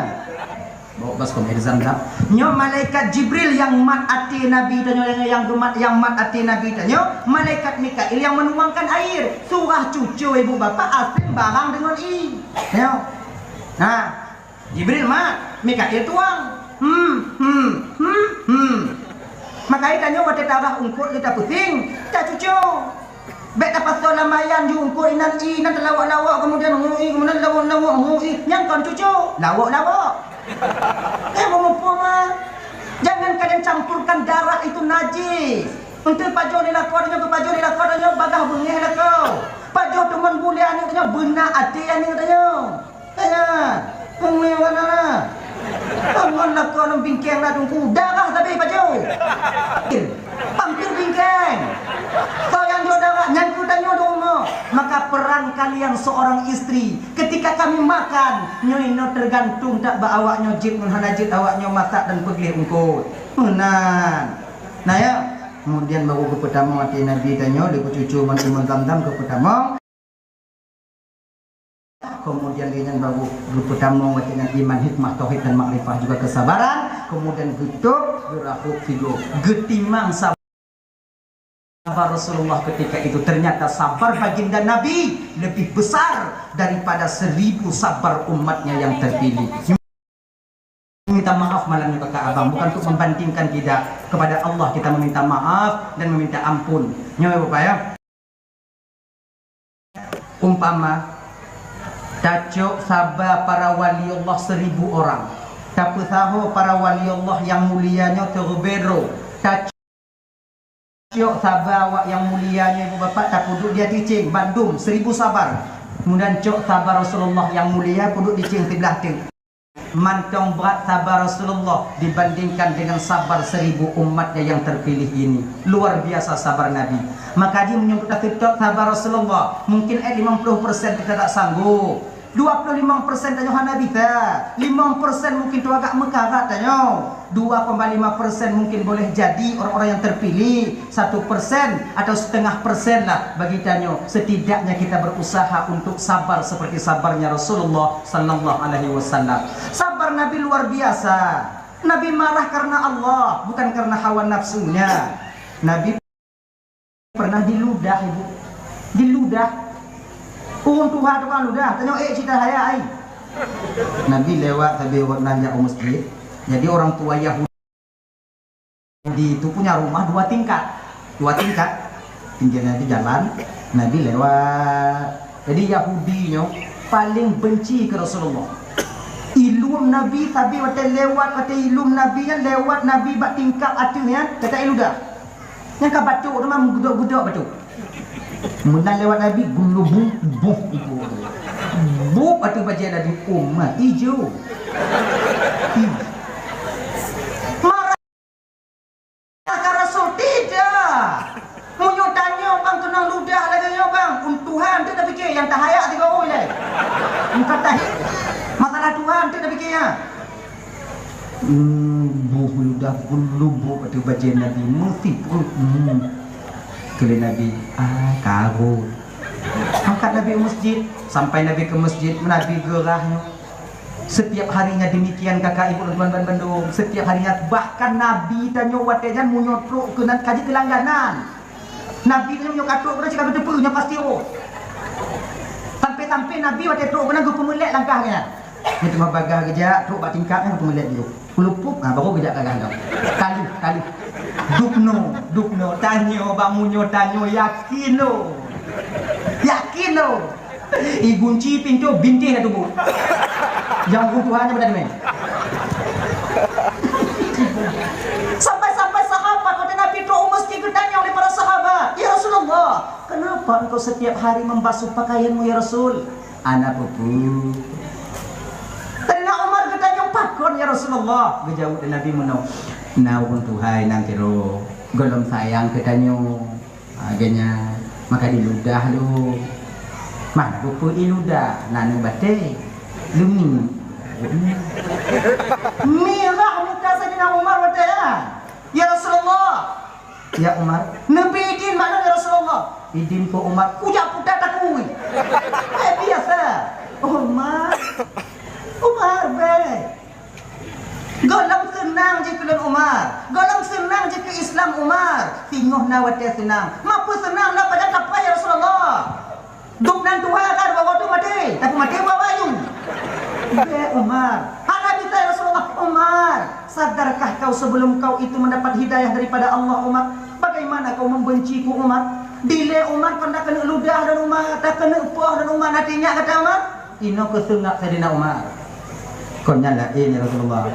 bawa bas komedi zamzam. Nyo malaikat Jibril yang mat hati Nabi tanyo yang mat hati Nabi tanyo, malaikat Mikail yang menuangkan air. Surah cucu ibu bapa asing barang dengan i. Yo. Nah, Jibril mat, Mikail tuang. Makanya tanyo wate tarah ungkut kita pusing, tak cucu. Baik dapat solat mayan jungkut inan lawak-lawak kemudian kemudian lawak-lawak yang kon cucu lawak-lawak. Memumpung jangan kalian campurkan darah itu najis. Untuk pajo ni lakodnya bagah bengih lah kau. Pajo teman boleh anu katanya benak hati anu katanya. Tanya. Bengih mana? Tangan lah kau nam bingkeng lah tunggu darah tapi pajo. Hampir bingkeng. Kau yang darah nyangkut tanya dong. Maka peran kalian seorang istri ketika kami makan nyoino tergantung tak awaknya jip menhanajit awaknya masak dan pergi ungkut. Nah ya. Kemudian baru ke pertama mati Nabi tanya lepas cucu Iman Zamzam ke pertama. Kemudian dengan baru ke pertama mati iman hikmah tauhid dan makrifah juga kesabaran. Kemudian getuk gerakuk video getimang sabar Rasulullah ketika itu. Ternyata sabar baginda Nabi lebih besar daripada 1000 sabar umatnya yang terpilih. Minta maaf malamnya kakak abang, bukan untuk membandingkan kita kepada Allah, kita meminta maaf dan meminta ampun. Nyawa bapak ya. Umpama tajuk sabar para wali Allah 1000 orang, tapi saho para wali Allah yang mulianya terbero. Tajuk sabar awak yang mulianya ibu bapak tak duduk dia ticing Bandung 1000 sabar. Kemudian cok sabar Rasulullah yang mulia duduk di cing sebelah tu. Mantong berat sabar Rasulullah dibandingkan dengan sabar 1000 umatnya yang terpilih ini. Luar biasa sabar Nabi. Maka dia menyebut sabar Rasulullah. Mungkin 50% kita tak sanggup. 25% tanya Nabi tak. 5% mungkin tu agak mekarat tanya. 2,5% mungkin boleh jadi orang-orang yang terpilih. 1% atau 0,5% lah bagi tanya. Setidaknya kita berusaha untuk sabar seperti sabarnya Rasulullah sallallahu alaihi wasallam. Sabar Nabi luar biasa. Nabi marah karena Allah, bukan karena hawa nafsunya. Nabi pernah diludah ibu. Diludah. Tuhan tukang ludah. Tanya cerita saya ai. Nabi lewat tadi nanya masjid. Jadi orang tua Yahudi itu punya rumah 2 tingkat. 2 tingkat. Tingginya di jalan. Nabi lewat. Jadi Yahudinya paling benci ke Rasulullah. Ilum Nabi tapi waktu lewat waktu ilum Nabi yang lewat Nabi bak tingkap atunya kata iludah. Yang ka batuk tu memang budak-budak batuk. Menang lewat Nabi gulubung buh itu. Buh atu baca Nabi umat hijau. Marah ke Rasul tidak. Munyo tanya bang tenang ludah lagi bang. Tuhan tu dah fikir yang tak hayak 3 orang je. Kata masalah Tuhan tu dah fikir ya. Buh ludah gulubung atu baca Nabi mesti Kali Nabi, karut. Angkat Nabi ke masjid. Sampai Nabi ke masjid, Nabi gerahnya. Setiap harinya demikian kakak ibu dan tuan-tuan Bandung. Setiap harinya, bahkan Nabi tanya watejan munyotruk ke kaji kelangganan. Nabi tanya munyotruk ke cakap betul-betulnya pasti oh. Sampai-sampai Nabi watetruk kena gue pemelek langkahnya. Ini cuma bagah kejap, truk bak tingkapnya gue pemelek dulu. Kulupuk, baru kejap kagak. Kali. Dukno, tanyo, bangunyo, tanyo, yakin lo. Igunci pintu, binti dah tubuh. Yang Tuhannya pada demi. Sampai sahabat, kata Nabi tu mesti bertanya oleh para sahabat. Ya Rasulullah, kenapa engkau setiap hari membasuh pakaianmu ya Rasul? Anak pupu. Tanya Umar bertanya pakon ya Rasulullah. Berjawab Nabi menau. Naun Tuhan nang kiro golong sayang ketanyo agaknya maka diludah lu mana buku diludah nanu bate lumi mirah muka Sayyidina Umar bate ya Rasulullah ya Umar Nabi idin mana ya Rasulullah idin po Umar ujak putar takui biasa Umar be senang je ke Umar. Golong senang je ke Islam Umar. Tingoh na wate senang. Mampu senang na pada apa ya Rasulullah. Duk nan Tuhan kan bawa tu mati. Tapi mati bawa ayun. Ya Umar. Hana bisa ya Rasulullah. Umar, sadarkah kau sebelum kau itu mendapat hidayah daripada Allah Umar? Bagaimana kau membenciku Umar? Bila Umar pernah kena ludah dan Umar, tak kena upah dan Umar nantinya kata Umar. Ino kesengak Sayyidina Umar. Kau nyala ini Rasulullah.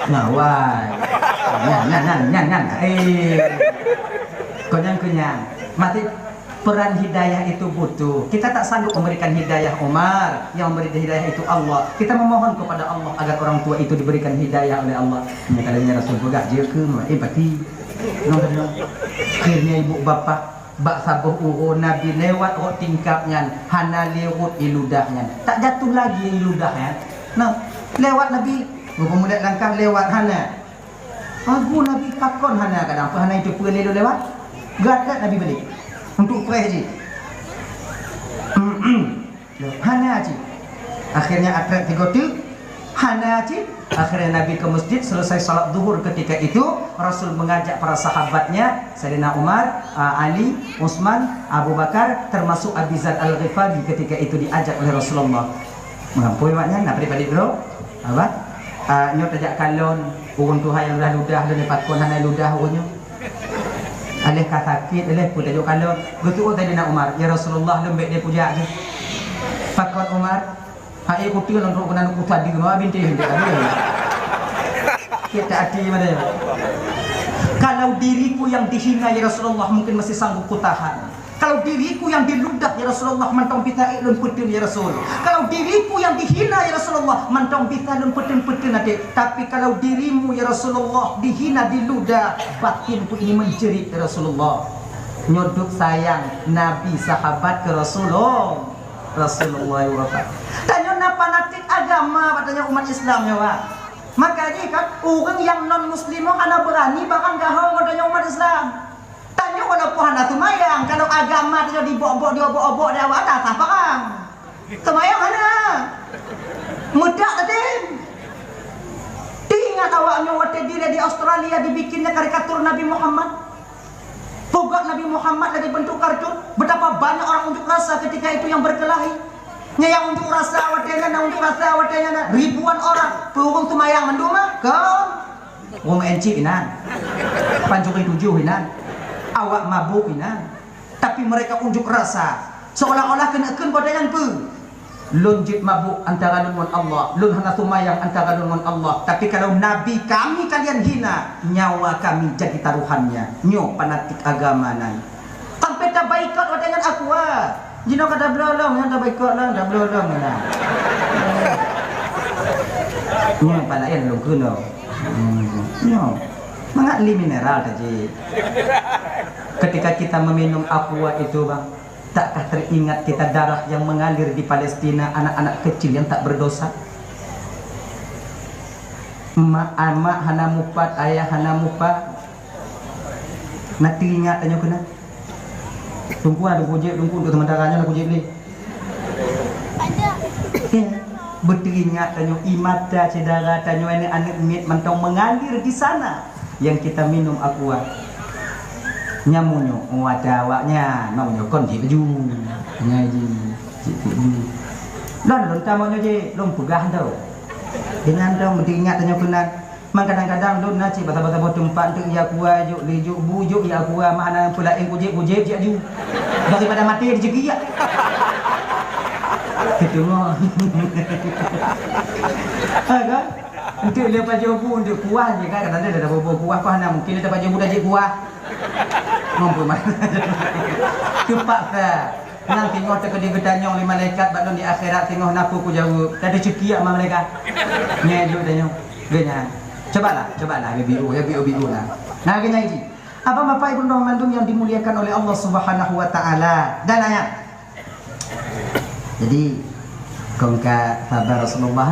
Ngawai. Nyan. Kau yang kenyang. Mati peran hidayah itu butuh. Kita tak sanggup memberikan hidayah Umar. Yang memberi hidayah itu Allah. Kita memohon kepada Allah agar orang tua itu diberikan hidayah oleh Allah. Nyatanya Rasul pegak dia ke pati. Akhirnya ibu bapa bak sabuh uro Nabi lewat rot tingkapnya, hana lewat iludahnya. Tak jatuh lagi iludahnya. Nah, lewat Nabi, pemuda langkah lewat hana. Aku Nabi pakon hana kadang apa hana itu pergi lewat. Gadat Nabi balik. Untuk kuih je. Hana je. Akhirnya atret tiga tu hana je. Akhirnya Nabi ke masjid, selesai salat zuhur. Ketika itu Rasul mengajak para sahabatnya, Sayyidina Umar, Ali, Utsman, Abu Bakar, termasuk Abi Dzar Al-Ghifari. Ketika itu diajak oleh Rasulullah. Mengampui maknya nak beri bro. Apa? Nyo tajak kalon urun Tuhan yang dah ludah dan patpon hana ludah urunnya. Alih ka sakit, alih pun tajuk kalon. Betul Sayyidina Umar, ya Rasulullah lembek dia puja je. Pakon Umar hai kutil untuk kena ku tadi ma binti hendak ada. Kita hati mana. Kalau diriku yang dihina ya Rasulullah mungkin masih sanggup kutahan. Kalau diriku yang diludah ya Rasulullah mantong pita ilun putin ya Rasul. Kalau diriku yang dihina ya Rasulullah mantong pita ilun putin nanti. Tapi kalau dirimu ya Rasulullah dihina diludah, batinku ini menjerit ya Rasulullah. Nyoduk sayang Nabi sahabat ke Rasulullah. Rasulullah wabarakatuh. Tanya napa natik agama katanya umat Islamnya Pak. Makanya kan orang yang non muslim kana berani bahkan gahong katanya umat Islam. Tanya kalau pohana tumayang kalau agama tanya dibok-bok diobok-obok dia wadah apa kan? Tumayang mana? Mudah tadi. Ingat awaknya waktu dia di Australia dibikinnya karikatur Nabi Muhammad. Pogat Nabi Muhammad lagi bentuk kartun. Betapa banyak orang unjuk rasa ketika itu yang berkelahi. Yang unjuk rasa watenya ribuan orang. Turun tumayang menduma kau. Wong enci inan. Pancuri tujuh inan. Awak mabuk inan. Tapi mereka unjuk rasa seolah-olah kena-ken pada yang pe. Lun jid mabuk antara dengan Allah, lun hana tumayang antara dengan Allah. Tapi kalau Nabi kami kalian hina, nyawa kami jadi taruhannya. Nyo panatik agama nan. Sampai tak baikot dengan aku Jino kata belolong, yang tak baikot lah, tak belolong lah. Nyo panayan lu kuno. Nyo mengatli mineral tadi. Ketika kita meminum aqua itu bang, takkah teringat kita darah yang mengalir di Palestina, anak-anak kecil yang tak berdosa? Mak hana mupat, ayah hana mupat. Nak teringat tanya kena. Tunggu ada kujik, tunggu untuk teman-temannya nak kujik ni. Ada. Berteringat tanya imata cedara tanya ini anak mit mentong mengalir di sana yang kita minum aqua. Nyamunyo wadawaknya naunya kon ji baju ngaji ji lon tamonyo je lom pegah tau dengan tau mesti ingat tanya kenan mang kadang-kadang lon naci bata-bata tempat untuk ya kuah juk lijuk bujuk ya kuah mana pula ing kujik-kujik je aju daripada mati rezeki ya gitu mo aga untuk lepas jobu untuk kuah je kan kadang ada bobo kuah apa nak mungkin dapat jobu dah je kuah mampu mana cepat dah nang tengok tak kedi gedanyong li malaikat bakon di akhirat tengok napu ku jawab tak ada cekiak sama mereka nyeduk danyong genya cobalah biu lah nah genya ini apa Bapak Ibu Mandung yang dimuliakan oleh Allah Subhanahu wa taala dan ayat jadi kongka sabar Rasulullah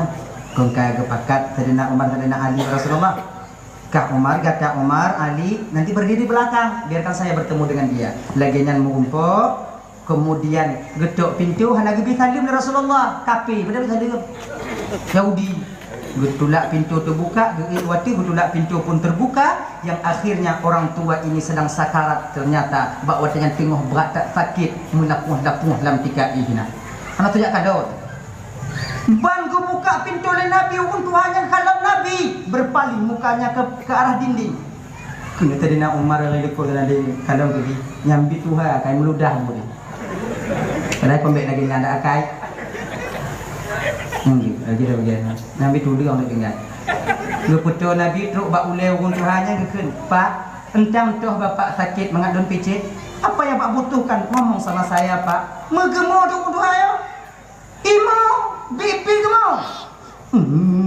kongka kepakat Sayyidina Umar Sayyidina Ali Rasulullah Kak Umar, kata Umar, Ali nanti berdiri belakang, biarkan saya bertemu dengan dia. Laginya mengumpul, kemudian gedok pintu, hana gibi salim dari Rasulullah. Kapi, benar salim. Yahudi, Gutulak pintu terbuka, waktu gutulak pintu pun terbuka. Yang akhirnya orang tua ini sedang sakarat. Ternyata bahawa dengan tengah berat tak sakit, melapuh-lapuh dalam tika ihina. Anak tu jak kadot. Ban ku buka pintu oleh Nabi, orang tuanya kalau Nabi berpaling mukanya ke arah dinding. Kena tadi nak Umar lagi ko dalam di kalau pergi nyambi Tuhan kai meludah boleh. Kalau pembek lagi nganda akai. Lagi dah bagian. Nabi tu dia orang dengar. Lu putu Nabi teruk bak ulai orang Tuhannya keun. Pak, entang tuh bapak sakit mengadun picit. Apa yang Pak butuhkan? Ngomong sama saya, Pak. Megemo tu orang Tuhan ya. Imo, bibi kemo.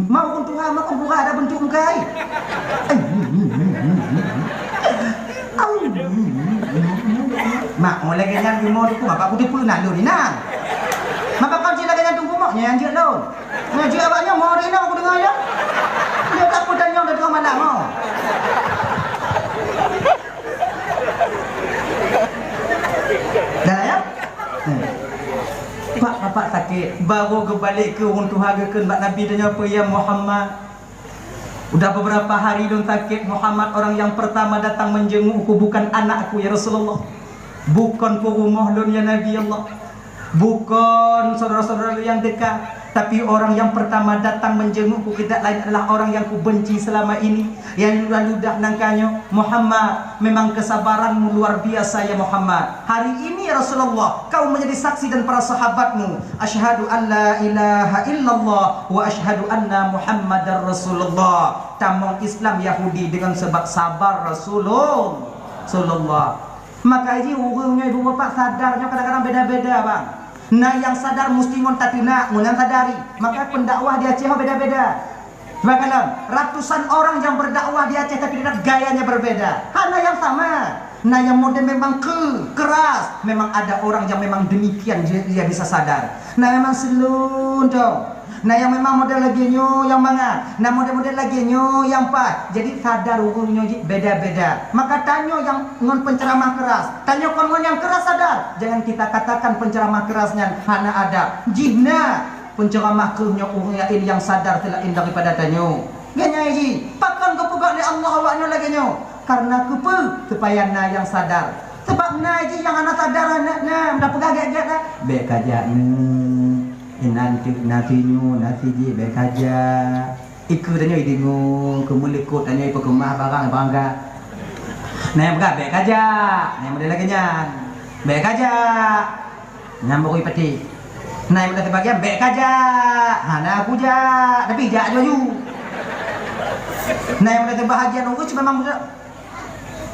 Mau orang Tuhan makan buah ada bentuk mukai. Mak mau lagi yang bimo tu mak aku tipu nak lu ni nak. Maka kau cila kena tunggu mak yang je lu. Ngaji abaknya mau dia nak aku dengar ya. Dia tak pun tanya dah mana mau. Dah ya? Pak bapak sakit baru ke balik ke orang Tuhan ke mak Nabi tanya apa ya Muhammad. Udah beberapa hari dong sakit Muhammad, orang yang pertama datang menjengukku bukan anakku ya Rasulullah. Bukan rumah lun ya Nabi Allah. Bukan saudara-saudara yang dekat, tapi orang yang pertama datang menjengukku tidak lain adalah orang yang ku benci selama ini. Yang ludah nangkanya, Muhammad, memang kesabaranmu luar biasa ya Muhammad. Hari ini ya Rasulullah, kau menjadi saksi dan para sahabatmu. Asyhadu an la ilaha illallah wa asyhadu anna Muhammadar Rasulullah. Tamong Islam Yahudi dengan sebab sabar Rasulullah. Maka ini urungnya ibu bapak sadarnya kadang-kadang beda-beda bang. Nah yang sadar muslimun tapi nak munang sadari. Maka pendakwah di Aceh beda-beda. Bagaimana? Ratusan orang yang berdakwah di Aceh tapi gayanya berbeda. Hanya yang sama. Nah yang model memang keras. Memang ada orang yang memang demikian dia bisa sadar. Nah memang selun dong. Nah yang memang model lagi nyo yang mana? Nah model-model lagi nyo yang pas. Jadi sadar urungnya beda-beda. Maka tanya yang ngon penceramah keras. Tanya kon yang keras sadar. Jangan kita katakan penceramah kerasnya hana ada. Jihna penceramah kerunya urungnya ini yang sadar telah indah daripada tanyo. Ganya ji. Pakan kepugak oleh Allah awaknya lagi nyo. Karena kepe supaya na yang sadar. Sebab na ji yang anak sadar anaknya mendapat gagak-gagak dah. Baik aja nanti nasi je baik aja. Iku tanya idingu kemulikut tanya ipo kemah barang bangga. Nah yang baik aja. Nah yang lagi nya baik aja. Nyambung ipati. Nah yang sebagian baik aja. Hana aku ja tapi jak joju. Nah yang bahagian urus memang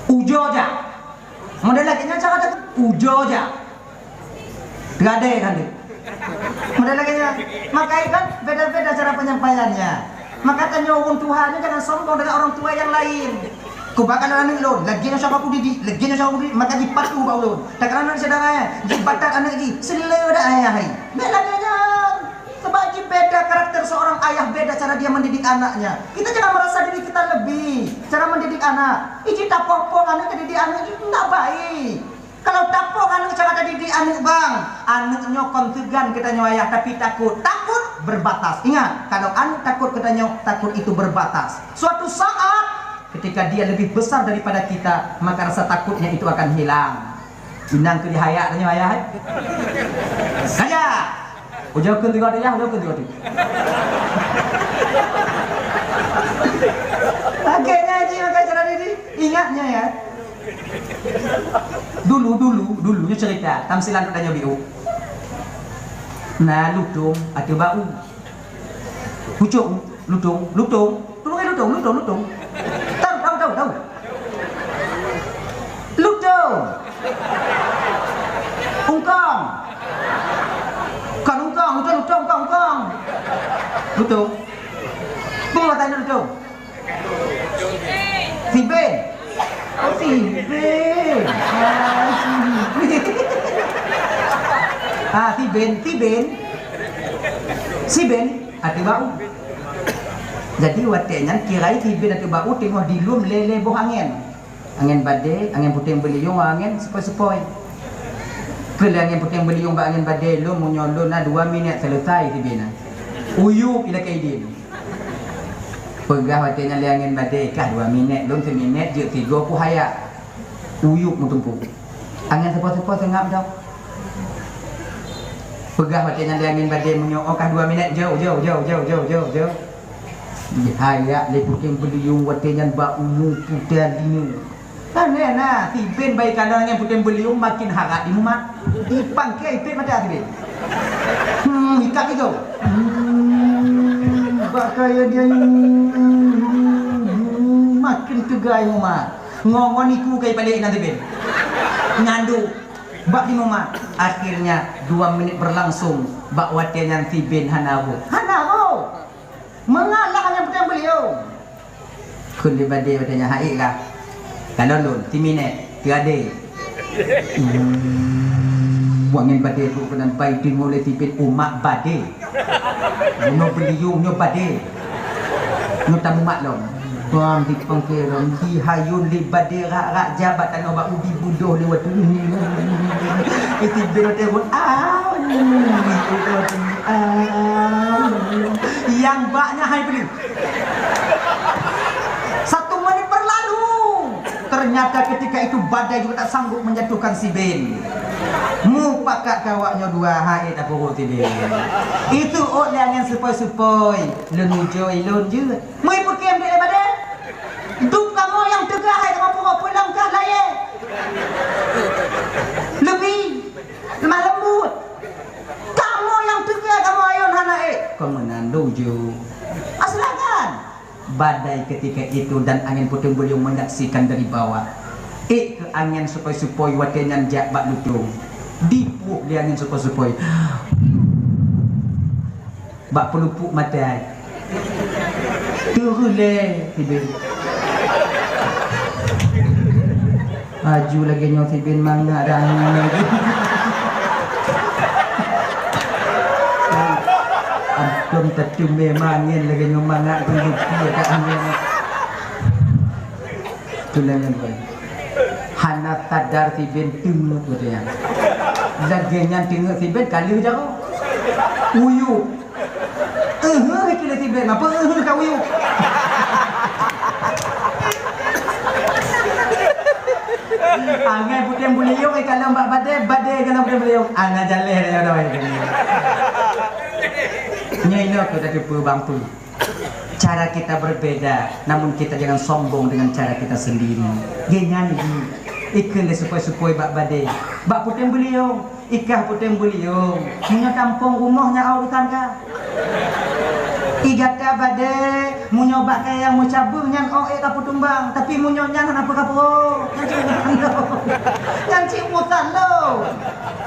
ujo aja. Model lagi nya cara ada ujo aja. Gade kan dia. Model lagi makanya kan beda-beda cara penyampaiannya. Maka tanya orang Tuhannya jangan sombong dengan orang tua yang lain. Kau bakal anak lo, lagi yang siapa aku didik, lagi yang siapa aku didik, maka dipatu bau lo. Tak kerana saudaranya, dibatak anak lagi, selera dah ayah hai. Beda dia. Sebab beda karakter seorang ayah, beda cara dia mendidik anaknya. Kita jangan merasa diri kita lebih cara mendidik anak. Iji tak popong anak didik anak itu tak baik. Kalau takut anak cara didik anak bang, anaknya konsegan katanya ayah tapi takut berbatas. Ingat, kalau anak takut katanya takut itu berbatas. Suatu saat ketika dia lebih besar daripada kita, maka rasa takutnya itu akan hilang. Inang ke dihayak katanya ayah. Kaya, ujau ke tiga dia, ujau ke tiga dia. Akhirnya aja maka cara didik, ingatnya ya. Dulunya cerita tamsilan tanya biu. Nah lutung atau bau. Lutung. Tahu. Lutung. Ungkong. Kan ungkong. Lutung. Tunggu tanya lutung. Si Ben. Oh si Ben. Si Ben ati bau. Jadi watenya kirai si Ben ati bau tengok dilum lele boh angin. Angin badai, angin puting beliung, angin sepoi-sepoi. Kalau angin puting beliung ba angin badai lu munyolun na 2 minit selesai si Ben. Uyup ila kaidin. Pegah hatinya liangin badai kah 2 minit, belum 1 minit, je 3 ku hayak. Uyuk mu tumpu. Angin sepo-sepo sengap dah. Pegah hatinya liangin badai munyo oh kah 2 minit jauh. Hayak le puking beliung hatinya ba uyu pudah dinu. Kan nah, Tibin baik kadang yang puting beliung makin harap di mumat. Ipang ke ipin macam Tibin. Ikat itu. Bakaya dia makin tegai mumat. Ngongon iku kai balik nanti Tibin. Ngandu bak di mumat. Akhirnya 2 menit berlangsung bak watian yang Tibin hanabu. Mengalah hanya puting beliung. Kun di badai batanya haik lah. Kalau lun, 3 minit, tiada. Wangin badai tu kena baik tengok oleh tipin umat badai. Nyo beliung, nyo badai. Nyo tamu mak lom. Bang dipangkir lom, di hayun li badai rak-rak jabatan obak ubi budoh lewat tu. Itu berote pun yang baknya hai beli. 1 menit berlalu. Ternyata ketika itu badai juga tak sanggup menjatuhkan si Ben. Mu pakat kawaknya 2 haid apa roti Ben. Itu ot yang sepoi-sepoi. Lun ujoi lun je. Mu ibu kem dia badai. Duk kamu yang tegah hai kamu pulang kah laye. Lebih lemah lembut. Kamu yang tegah kamu ayun hanae. Kau menandung je. Aslangan. Badai ketika itu dan angin puting beliung menyaksikan dari bawah. Ke angin sepoi-sepoi watenyan jak bak lutung. Dipuk di angin sepoi-sepoi. Bak pelupuk mata. Turun le Tibin. Maju lagi nyo Tibin mangga dah lagi. Belum tentu memangin lagi nyomangat dulu dia kat angin. Tulangan boy. Hana sadar Tibin tengok dia. Laginya tengok Tibin kali jauh. Uyu. Kira Tibin apa kau uyu. Angin puting beliung kalau mbak badai kalau puting beliung. Angin jaleh dia dah baik. Nyai nak kita tipu bangtu. Cara kita berbeda, namun kita jangan sombong dengan cara kita sendiri. Genyan ni, ikan le supoi-supoi bak badai, bak puting beliung, ikah puting beliung. Punya kampung rumahnya awutan kah? Igata badai, munyo bak kaya mu cabur nyan kapu tumbang, tapi munyo nyan apa kapo? Yang cimutan lo.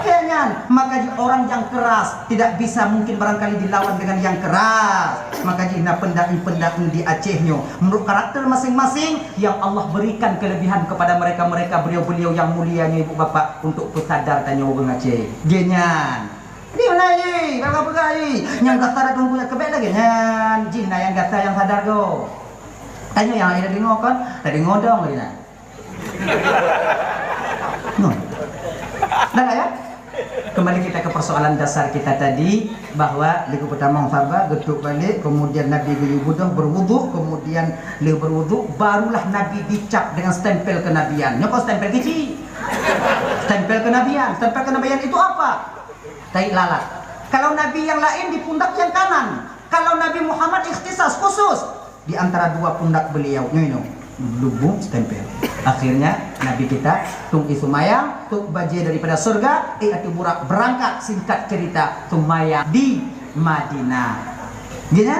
Kenyan, maka orang yang keras tidak bisa mungkin barangkali dilawan dengan yang keras. Maka jina pendaki-pendaki di Acehnya menurut karakter masing-masing yang Allah berikan kelebihan kepada mereka-mereka beliau-beliau yang mulianya ibu bapak untuk pesadar tanya orang Aceh. Genyan. Dia lagi, kalau pergi, yang gasar tunggu yang kebet lagi, nyan, jina yang gasar yang sadar go. Tanya yang ada dengar kan, tadi ngodong lagi nak. No. Dah ya? Kembali kita ke persoalan dasar kita tadi bahwa liku pertama faba getuk balik, kemudian Nabi berwudu, kemudian le berwudu, barulah Nabi dicap dengan stempel kenabian. Nyokos stempel kecil. Stempel kenabian. Stempel kenabian itu apa? Tai lalat. Kalau Nabi yang lain di pundak yang kanan. Kalau Nabi Muhammad ikhtisas khusus di antara 2 pundak beliau. Nyoino. Lubung stempel. Akhirnya Nabi kita tung isumayang, tung baje daripada surga, atu burak berangkat singkat cerita tumayang di Madinah. Gini,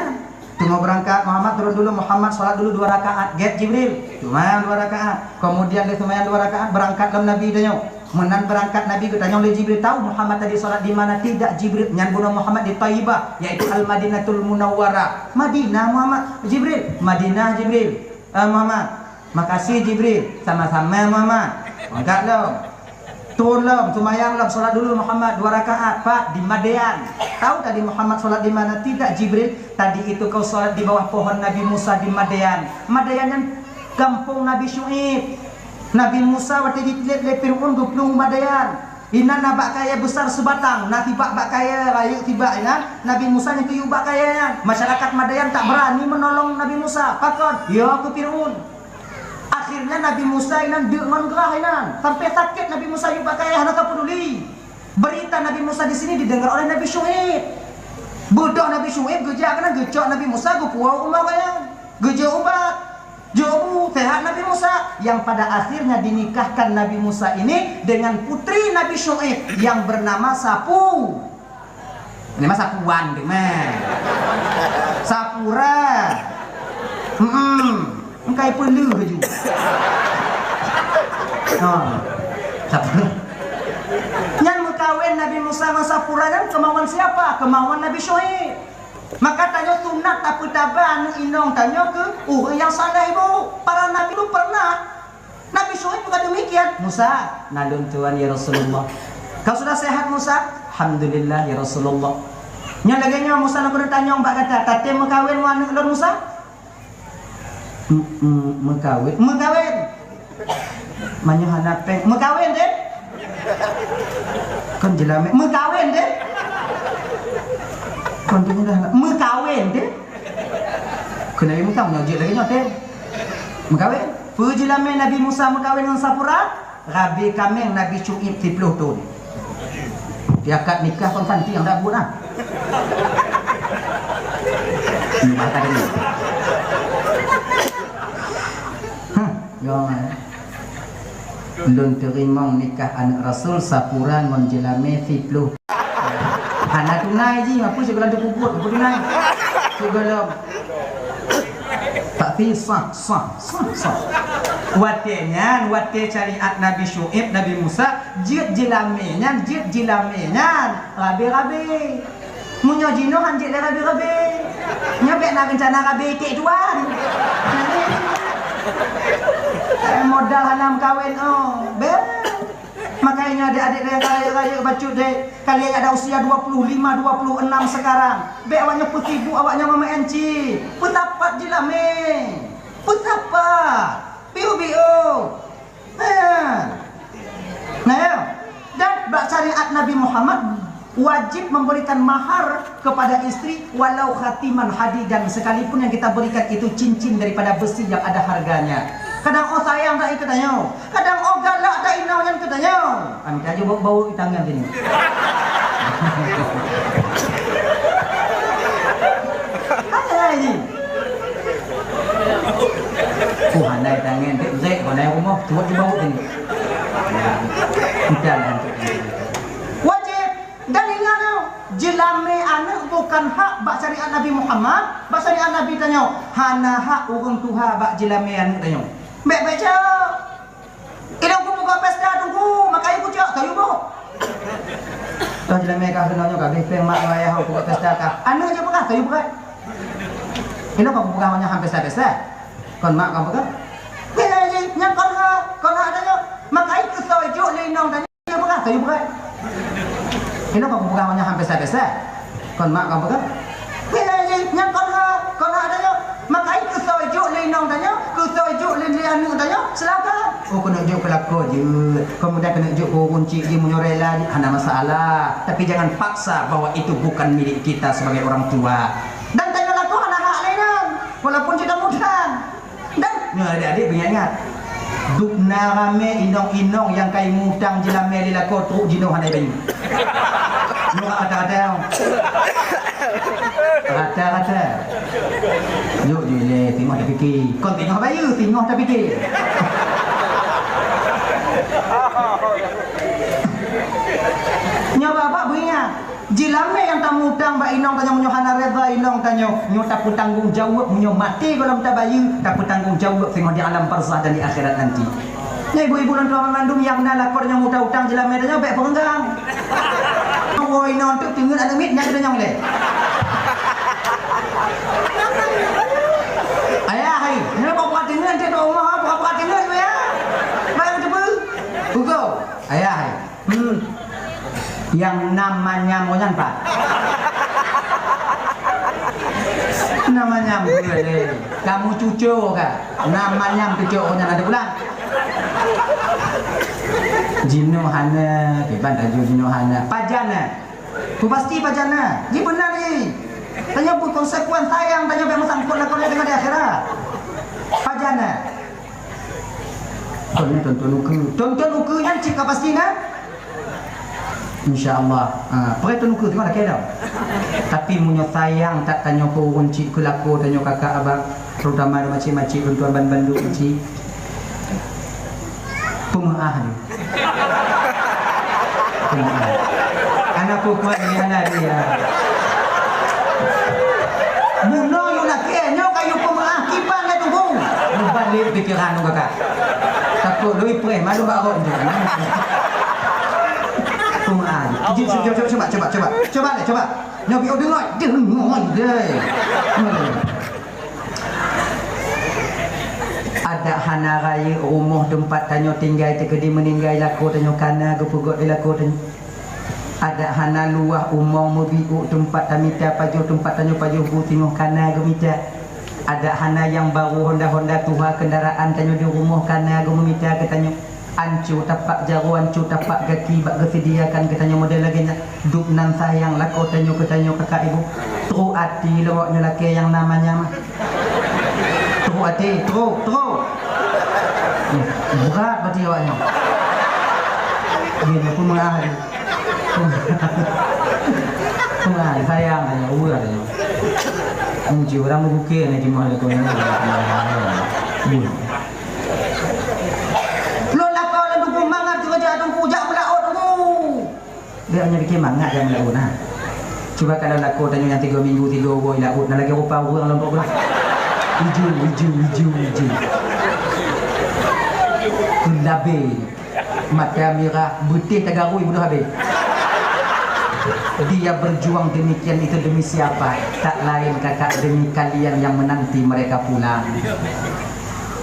tunggu berangkat Muhammad turun dulu, Muhammad sholat dulu 2 rakaat, get Jibril, tumayang 2 rakaat. Kemudian dia tumayang 2 rakaat, berangkat dalam Nabi tanya. Menan berangkat Nabi tanya oleh Jibril, tahu Muhammad tadi sholat di mana? Tidak Jibril, nyan bunuh Muhammad di Taibah, yaitu Al-Madinatul Munawwarah. Madinah Muhammad, Jibril, Madinah Jibril. Muhammad, makasih Jibril, sama-sama Muhammad. Angkat lo, turun lo, tumayang lo, sholat dulu Muhammad 2 rakaat, Pak, di Madian. Tahu tadi Muhammad sholat di mana? Tidak Jibril, tadi itu kau sholat di bawah pohon Nabi Musa di Madian. Madian yang kampung Nabi Syu'ib. Nabi Musa waktu ditilik oleh Fir'aun 20 Madian. Ina nabak kaya besar sebatang, nak tiba bak kaya raya tiba ina. Nabi Musa yang tuyu bak kayanya. Masyarakat Madayan tak berani menolong Nabi Musa. Pakon, ya ke Firaun. Akhirnya Nabi Musa ina dengan gerah ina. Sampai sakit Nabi Musa yuk bak kaya, hendak peduli. Berita Nabi Musa di sini didengar oleh Nabi Syuaib. Bodoh Nabi Syuaib gejak kena gejak Nabi Musa gupuau umat kaya. Gejak ubat. Jobu sehat Nabi Musa yang pada akhirnya dinikahkan Nabi Musa ini dengan putri Nabi Syuaib yang bernama Sapu. Ini mah Sapuan deh meh. Sapura. Engkai perlu je. Oh. Sapura. Yang mengkawin Nabi Musa dengan Sapura kan kemauan siapa? Kemauan Nabi Syuaib. Maka tanya sunat apa taban inong tanya ke yang saleh ibu. Para nabi itu pernah. Nabi Syuaib juga demikian. Musa, nalun tuan ya Rasulullah. Kau sudah sehat Musa? Alhamdulillah ya Rasulullah. Yang lagi Musa nak kena tanya mbak kata, tate mengkawin wana lor Musa? Mengkawin. Mengkawin. Manya hanapeng. Mengkawin deh. Kan jelame. Mengkawin deh. Kontunya dah mengkawin deh. Kena Nabi Musa menyojik lagi nyote. Mengkawin. Pujilame Nabi Musa mengkawin dengan Sapura. Rabi kameng Nabi Syuaib 10 tahun. Dia akad nikah konfanti yang dah buat lah. Ini bahasa ini. Belum terima nikah anak Rasul Sapura menjelame 10. Anak tunai je, apa segala tu kubur, apa tunai? Segala tak sah. Watenya, wate syariat Nabi Syuaib, Nabi Musa, jid jilamenya, rabe. Munyo jino hanjit rabe. Nyabek nak rencana rabe kek tuan. Modal hanam kawin makanya adik-adik yang raya bacut dek. Kalian ada usia 25, 26 sekarang. Be awaknya putibu, awaknya mama enci. Putapat jilame. Putapat. Biu. Nah, dan syariat Nabi Muhammad wajib memberikan mahar kepada istri walau khatiman hadidan, sekalipun yang kita berikan itu cincin daripada besi yang ada harganya. Kadang sayang tak ikut tanya, kadang galak tak inau yang ikut tanya. Ambil aja bau di tangan sini. Ada ini. Handai tangan dek zek handai rumah cuba di bau ini. Jalan. Wajib dan ingat jelame anak bukan hak bak syariat Nabi Muhammad. Bak syariat Nabi tanya, hana hak orang tuha bak jelame anak tanya. Baik je. Ini aku buka pesta tunggu, makai aku cak kayu bo. Tahu jelame kah kenanya kah bepeng mak ayah aku buka pesta kah. Anu je buka kayu buka. Ini aku buka hanya hampir pesta. Kon mak kau buka. Ini yang kon ha adanya makai ku sojo linong tanya buka kayu buka. Ini aku buka hanya hampir pesta. Kon mak kau buka. Ini yang kon adanya makai ku sojo linong tanya ku sojo anu tanya silakan. Oh kena juk kelako je. Kemudian kena juk kunci je menyorela ada masalah. Tapi jangan paksa bahwa itu bukan milik kita sebagai orang tua. Dan tanya laku anak hak lainnya walaupun tidak mudah. Dan adik-adik ingat dukna rame inong-inong yang kai mutang jelame lilako truk jino hanai bayi. Nura ada. Rata. Yuk je tengok dah fikir. Kau tengok bayu, tengok dah fikir. Nyawa apa bunyinya? Jilame yang tamu utang ba inong tanya munyo hana reza inong tanya nyo tak tanggung jawab munyo mati kalau tak bayu tak tanggung jawab tengok di alam barzah dan di akhirat nanti. Ni ibu-ibu dan tuan mandum yang nalakor yang muda utang jilame tanya baik penggang. Oh inong tu tinggal ada mit nyak tanya le. Ayah hai, ni apa tinggal dia rumah apa tinggal tu ya? Bayang cepu. Buko. Ayah hai. Yang namanya monyan Pak. Namanya boleh. Kamu cucu kah? Namanya cucu monyan ada pulang. Jino hana, keban tajuk jino hana. Pajana. Tu pasti pajana. Ni benar ni. Tanya pun konsekuen sayang, tanya memang sangkut lah kau dengan di akhirat. Pajana. Kau ni tonton uku yang cik kau pasti na? InsyaAllah. Pergi tonton uku tengok dah kira. Tapi munyo sayang tak tanya kau cik ku laku tanya kakak abang, terutama macam-macam tuan bandu cik. Pemaah ni. Anak kuat ni anak dia. Muno yo nak kenyo kayu pemaah kipan dah tunggu. Balik pikiran tu kakak. Takut duit pre malu barok je. Pemaah. Coba. Nyobi dengar deh. Ada hana raya rumah tempat tanyo tinggal tekedi meninggal laku tanyo kana gepugot laku tanyo. Ada hana luah umong mobiu tempat tamita paju tempat tanyo paju butingoh kana gemita. Ada hana yang baru Honda tuha kendaraan tanyo di rumah kana gemita ke tanyo. Ancu tapak jaru ancu tapak kaki bak gesediakan ke tanyo model lagi nak duk nan sayang laku tanyo ke tanyo kakak ibu. Tru ati lewaknya laki yang namanya mah. Tru ati, tru. Berat berarti awaknya. Dia pun mengalir. Mengalir sayang tanya urat tanya. Mungkin orang bukit ni di mana kau ni. Lo nak kau lalu pun mangat kerja tunggu jak melaut tunggu. Dia hanya bikin mangat yang melaut nah. Cuba kalau laku tanya yang 3 minggu 3 boy laut nak lagi rupa orang lompok lah. Hijau. Kulabe mata merah putih tagarui bunuh habis. Dia berjuang demikian itu demi siapa? Tak lain kakak demi kalian yang menanti mereka pulang.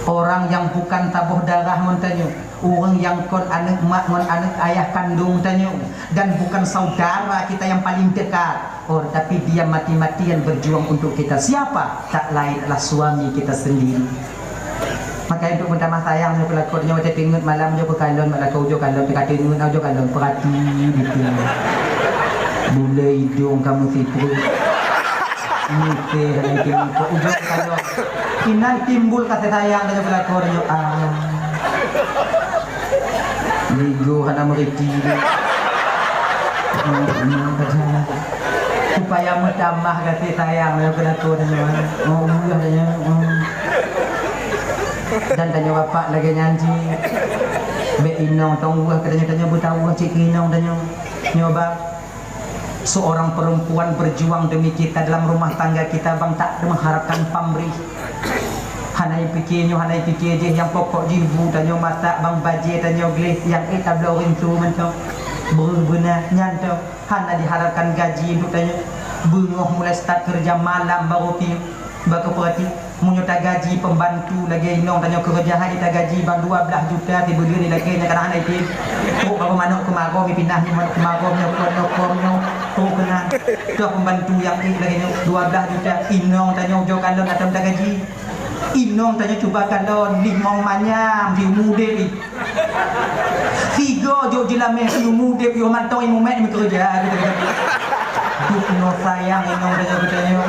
Orang yang bukan tabuh darah montanyo, orang yang kon anak mak mon anak ayah kandung tanyo, dan bukan saudara kita yang paling dekat. Tapi dia mati-matian berjuang untuk kita. Siapa? Tak lain adalah suami kita sendiri. Maka untuk minta sayang saya pelakunya macam tingut malam je pekalon mak kau jo kalon kata tingut au jo kalon perhati gitu. Bula hidung kamu situ. Mute dan timbul ujung kalon. Kinan timbul kasih sayang dari pelakunya. Ligo hana meriti. Supaya menambah kasih sayang dari pelakunya. Oh katanya. Dan tanya bapak lagi nyanyi be inong tongguh katanya butawah cik inong tanya nyoba seorang perempuan berjuang demi kita dalam rumah tangga kita bang tak mengharapkan pamrih hanai fikir je yang pokok jibu tanya masak bang baje tanya gelis yang tablorin tu macam berguna nyantau hana diharapkan gaji untuk tanya bungoh mulai start kerja malam baru pi baka perhati munyo tak gaji pembantu lagi inong tanya kerja hari tak gaji bang 12 juta tiba dia lagi nya kadang naik pin tu bapa manuk kemarau mi pindah ni manuk kemarau nya kono tu kena tu pembantu yang ni lagi 12 juta inong tanya jo kalau nak tak gaji inong tanya cuba kalau limong manyam di mude ni tiga jo jilame di mude yo mantau imu mek mi kerja tu no sayang inong tanya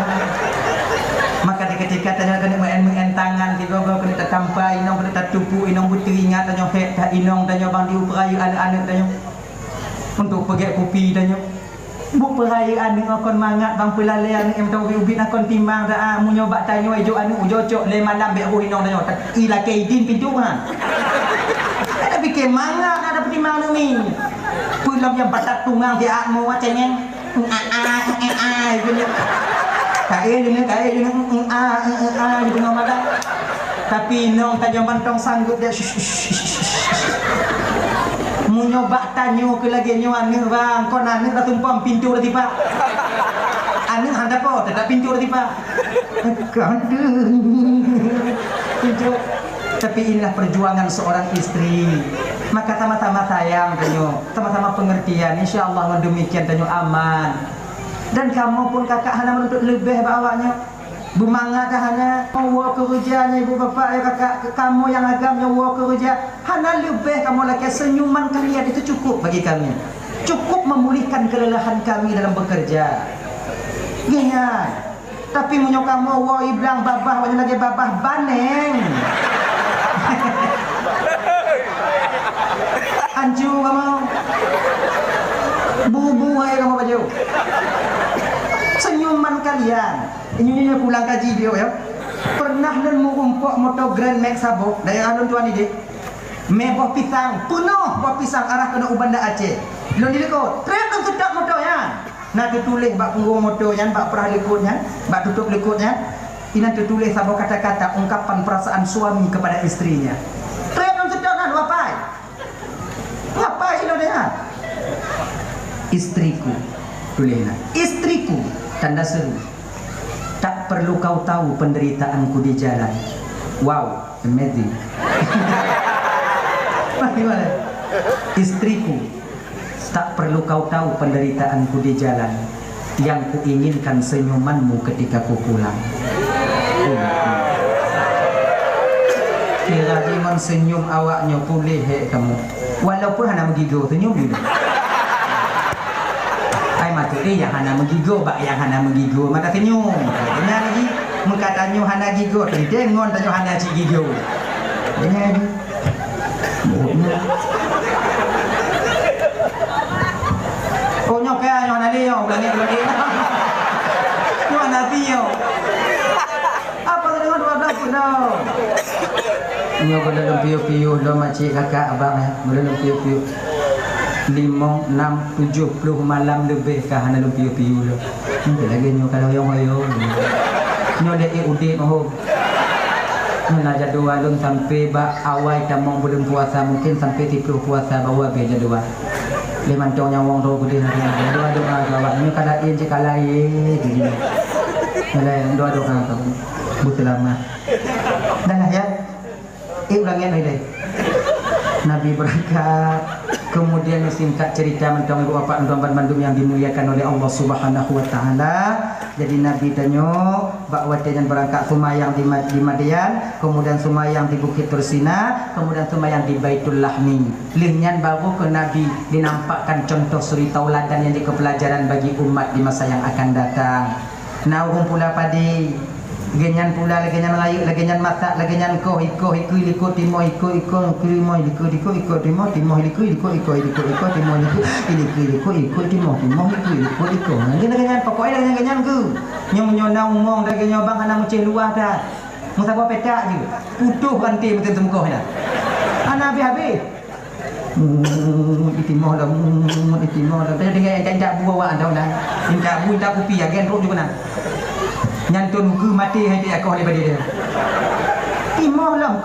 maka ketika tanya kena mengentangan tiba bawa kena tertampai inong kena tertupu inong putih ingat tanya hek tak inong tanya bang diuperai anak-anak tanya untuk pergi kopi tanya bu perayaan dengan kon mangat bang pelalean em tahu ubin akon timbang dah munyo bak tanya ejo anu ujocok le malam be inong tanya tak ila keidin pintu kan ada fikir mangat ada pertimbangan ni pulang yang patat tungang dia mau macamnya kae je di tengah malam. Tapi nong tajam bantong sanggup dia mu nyoba tanyo ke lagi nyo ane bang kon ane dah tumpang pintu dah tiba ane handa po tak pintu dah tiba pintu. Tapi inilah perjuangan seorang istri. Maka sama-sama sayang tanyo, sama-sama pengertian, insyaallah demikian tanyo aman. Dan kamu pun kakak hanya menuntut lebih bawanya. Bumanga dah hana wa kerjanya ibu bapa ya kakak kamu yang agamnya wa kerja hana lebih kamu lagi senyuman kalian itu cukup bagi kami. Cukup memulihkan kelelahan kami dalam bekerja. Gaya. Tapi munyo kamu wa iblang babah wanya lagi babah baneng. Anju kamu. Bubu hai kamu baju. Senyuman kalian. Ini pulang kaji dia ya. Pernah dan mengumpuk motor Grand Max sabuk dari alun tuan ini. Meboh pisang, penuh buah pisang arah kena Ubanda Aceh. Lo ni lekot, trek dan sedap motornya. Nak tulis bak punggung motornya, bak perah lekutnya, bak tutup lekutnya. Ini tertulis sabuk kata-kata ungkapan perasaan suami kepada istrinya. Trek dan sedap kan wapai. Wapai sih lo dia. Istriku, tulisnya. Istriku, tanda seru. Tak perlu kau tahu penderitaanku di jalan. Wow, amazing. Bagaimana? Istriku, tak perlu kau tahu penderitaanku di jalan. Yang kuinginkan senyumanmu ketika ku pulang. Kira jangan senyum awaknya pulih kamu. Walaupun hanya menggigil senyum dulu. Matu yang hana menggigil bak yang hana menggigil mata senyum. Benar lagi mengkatanyo hana gigil tengon tanyo hana ci gigil. Benar lagi. Oh nyok ya nyo hana leo ulangi. Nyo hana tio. Apa dengan 12 pun dah. Nyo dalam piu-piu lo makcik kakak abang ya. Dalam piu-piu 5, 6, 70 malam lebih kah hana piu-piu lo. Mungkin lagi nyo kalau yang nyo dek udik oh. Nyo jadwal lun sampai ba awal tamong bulan puasa mungkin sampai 30 puasa bawa be jadwal. Le mantongnya wong ro gede hari jadwal doa gawat nyo kada je kala gini. Mala doa kamu. Betul lama. Dah ya. Ulangi lagi. Nabi berangkat. Kemudian singkat cerita tentang ibu bapa tuan Bandung yang dimuliakan oleh Allah Subhanahu wa taala. Jadi Nabi tanya bahawa jangan berangkat sembahyang di Madian, kemudian sembahyang di Bukit Tursina, kemudian sembahyang di Baitul Lahmi. Linyan baru ke Nabi dinampakkan contoh suri tauladan yang dikepelajaran bagi umat di masa yang akan datang. Naung pula padi genyan pula genyan Melayu genyan masak genyan ko iko timo iko krimo iko timo timo iko timo iko genyan pokoknya genyan ku nyong umong dah genyan bang ana mucih luah dah musa apa petak je putuh ganti betul temkoh dah ana habis itimo dah tadi dengan tak buah dah minta kopi agen rok juga nah nyantun ke mati hai dia kau daripada dia. Timah lam.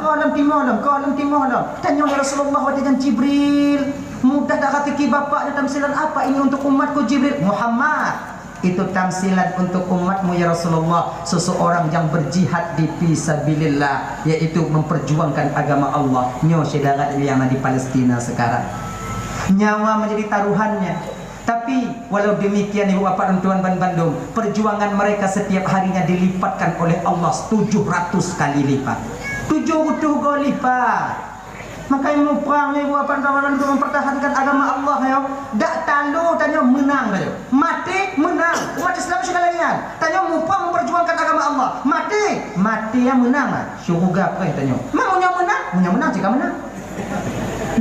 Tanya Rasulullah dengan Jibril. Mudah tak kata ki bapak dan tamsilan apa ini untuk umatku Jibril? Muhammad. Itu tamsilan untuk umatmu ya Rasulullah. Seseorang yang berjihad di fisabilillah, yaitu memperjuangkan agama Allah. Nyo sedarat yang di Palestina sekarang. Nyawa menjadi taruhannya. Tapi walau demikian ibu bapak dan tuan Bandung, perjuangan mereka setiap harinya dilipatkan oleh Allah 700 kali lipat. 700 kali lipat. Makanya mau perang ibu bapak dan tuan Bandung mempertahankan agama Allah ya. Dak talu tanya menang saja. Mati menang. Umat Islam sekalian. Tanya mau perang memperjuangkan agama Allah. Mati yang menang. Syurga apa tanya. Maunya menang jika menang.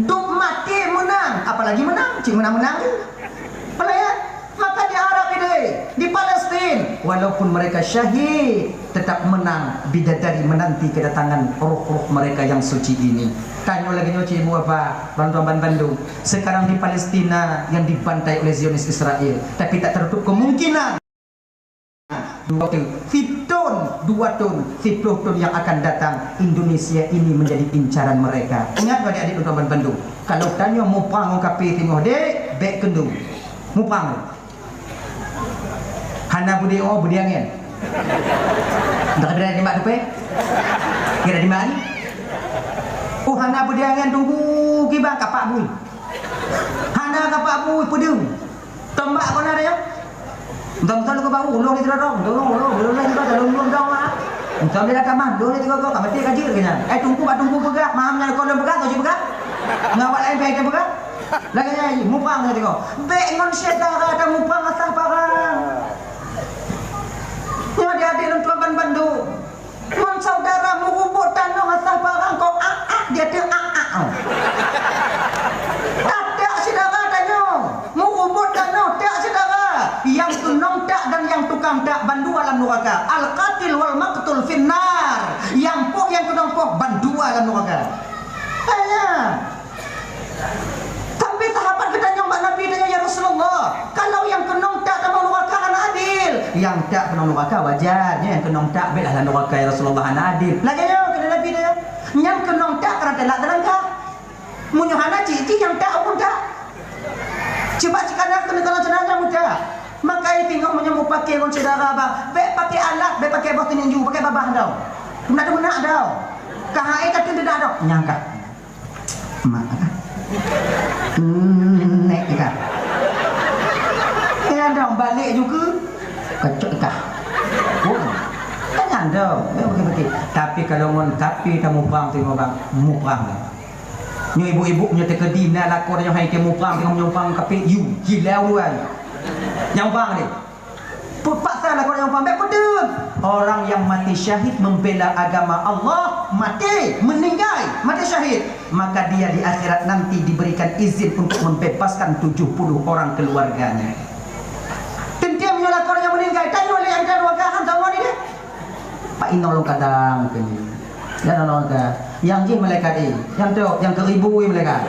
Duk mati menang, apalagi menang, cik menang je. Pelayat, maka di Arab ini, di Palestin, walaupun mereka syahid, tetap menang bidadari menanti kedatangan roh-roh mereka yang suci ini. Tanya lagi nyoci ibu apa, bantuan Bandung. Sekarang di Palestina yang dibantai oleh Zionis Israel, tapi tak tertutup kemungkinan 2 ton, 10 ton yang akan datang, Indonesia ini menjadi incaran mereka. Ingat adik-adik bantuan Bandung, kalau tanya mau perang kapi timur dek, bek kendung. Mupang hana budi angin dah berada di mak depan kira di mana hana budi angin tunggu kibang kapak bui hana kapak bui pedung tombak kau ada ya Entah-entah lu baru ulur ni terang, ulur ni juga dalam ulur dah mah. Entah dia dah mah, ulur ni juga kau mati kaji kena. Tunggu pegang, mahamnya kau dah pegang atau je pegang? Ngawal lain baik dia pegang? Lagi ni mupang dia tengok. Baik ngon saudara ada mupang asal parang. Nyo dia ada dalam tuan bandu. Ngon saudara mengubur tanah asal parang kau dia tu tak saudara tanya. Mengubur tanah tak saudara. Yang tunong tak dan yang tukang tak bandu alam neraka. Al-qatil wal maqtul finnar. Yang pok yang tunong pok bandu alam neraka. Tapi sahabat kita nyembah Nabi tanya ya Rasulullah, kalau yang kenong tak dalam neraka kan adil. Yang tak kenong neraka wajarnya, yang kenong tak belah dalam neraka ya Rasulullah kan adil. Laganya kena Nabi dia. Yang kenong tak kerana telak dalam ka. Munyuhana cici yang tak pun tak. Coba sekadar kena kalau jenazah muda. Maka tengok menyambut pakai kon saudara bang. Baik pakai alat, baik pakai botol ninju, pakai babah dah. Nak dah. Kahai kata tidak dah. Nyangka. Mak. Nek kah. Ya dah balik juga. Kecok kah. Oh. Tanya dah. Okey. Tapi kalau mon tapi kamu bang tengok bang, mupang. Nyo ibu-ibu nyo tekedi na lakon yang hai ke mupang tengok nyumpang kape you hilau kan. Yang bang ni paksa lakon yang bang betul. Orang yang mati syahid membela agama Allah, mati meninggal mati syahid, maka dia di akhirat nanti diberikan izin untuk membebaskan 70 orang keluarganya. Tentu lakon yang meninggal tanya oleh yang keluarga tahu ni dia Pak Inolong kadang kini ya nolong ke yang jin malaikat yang tu yang keribu malaikat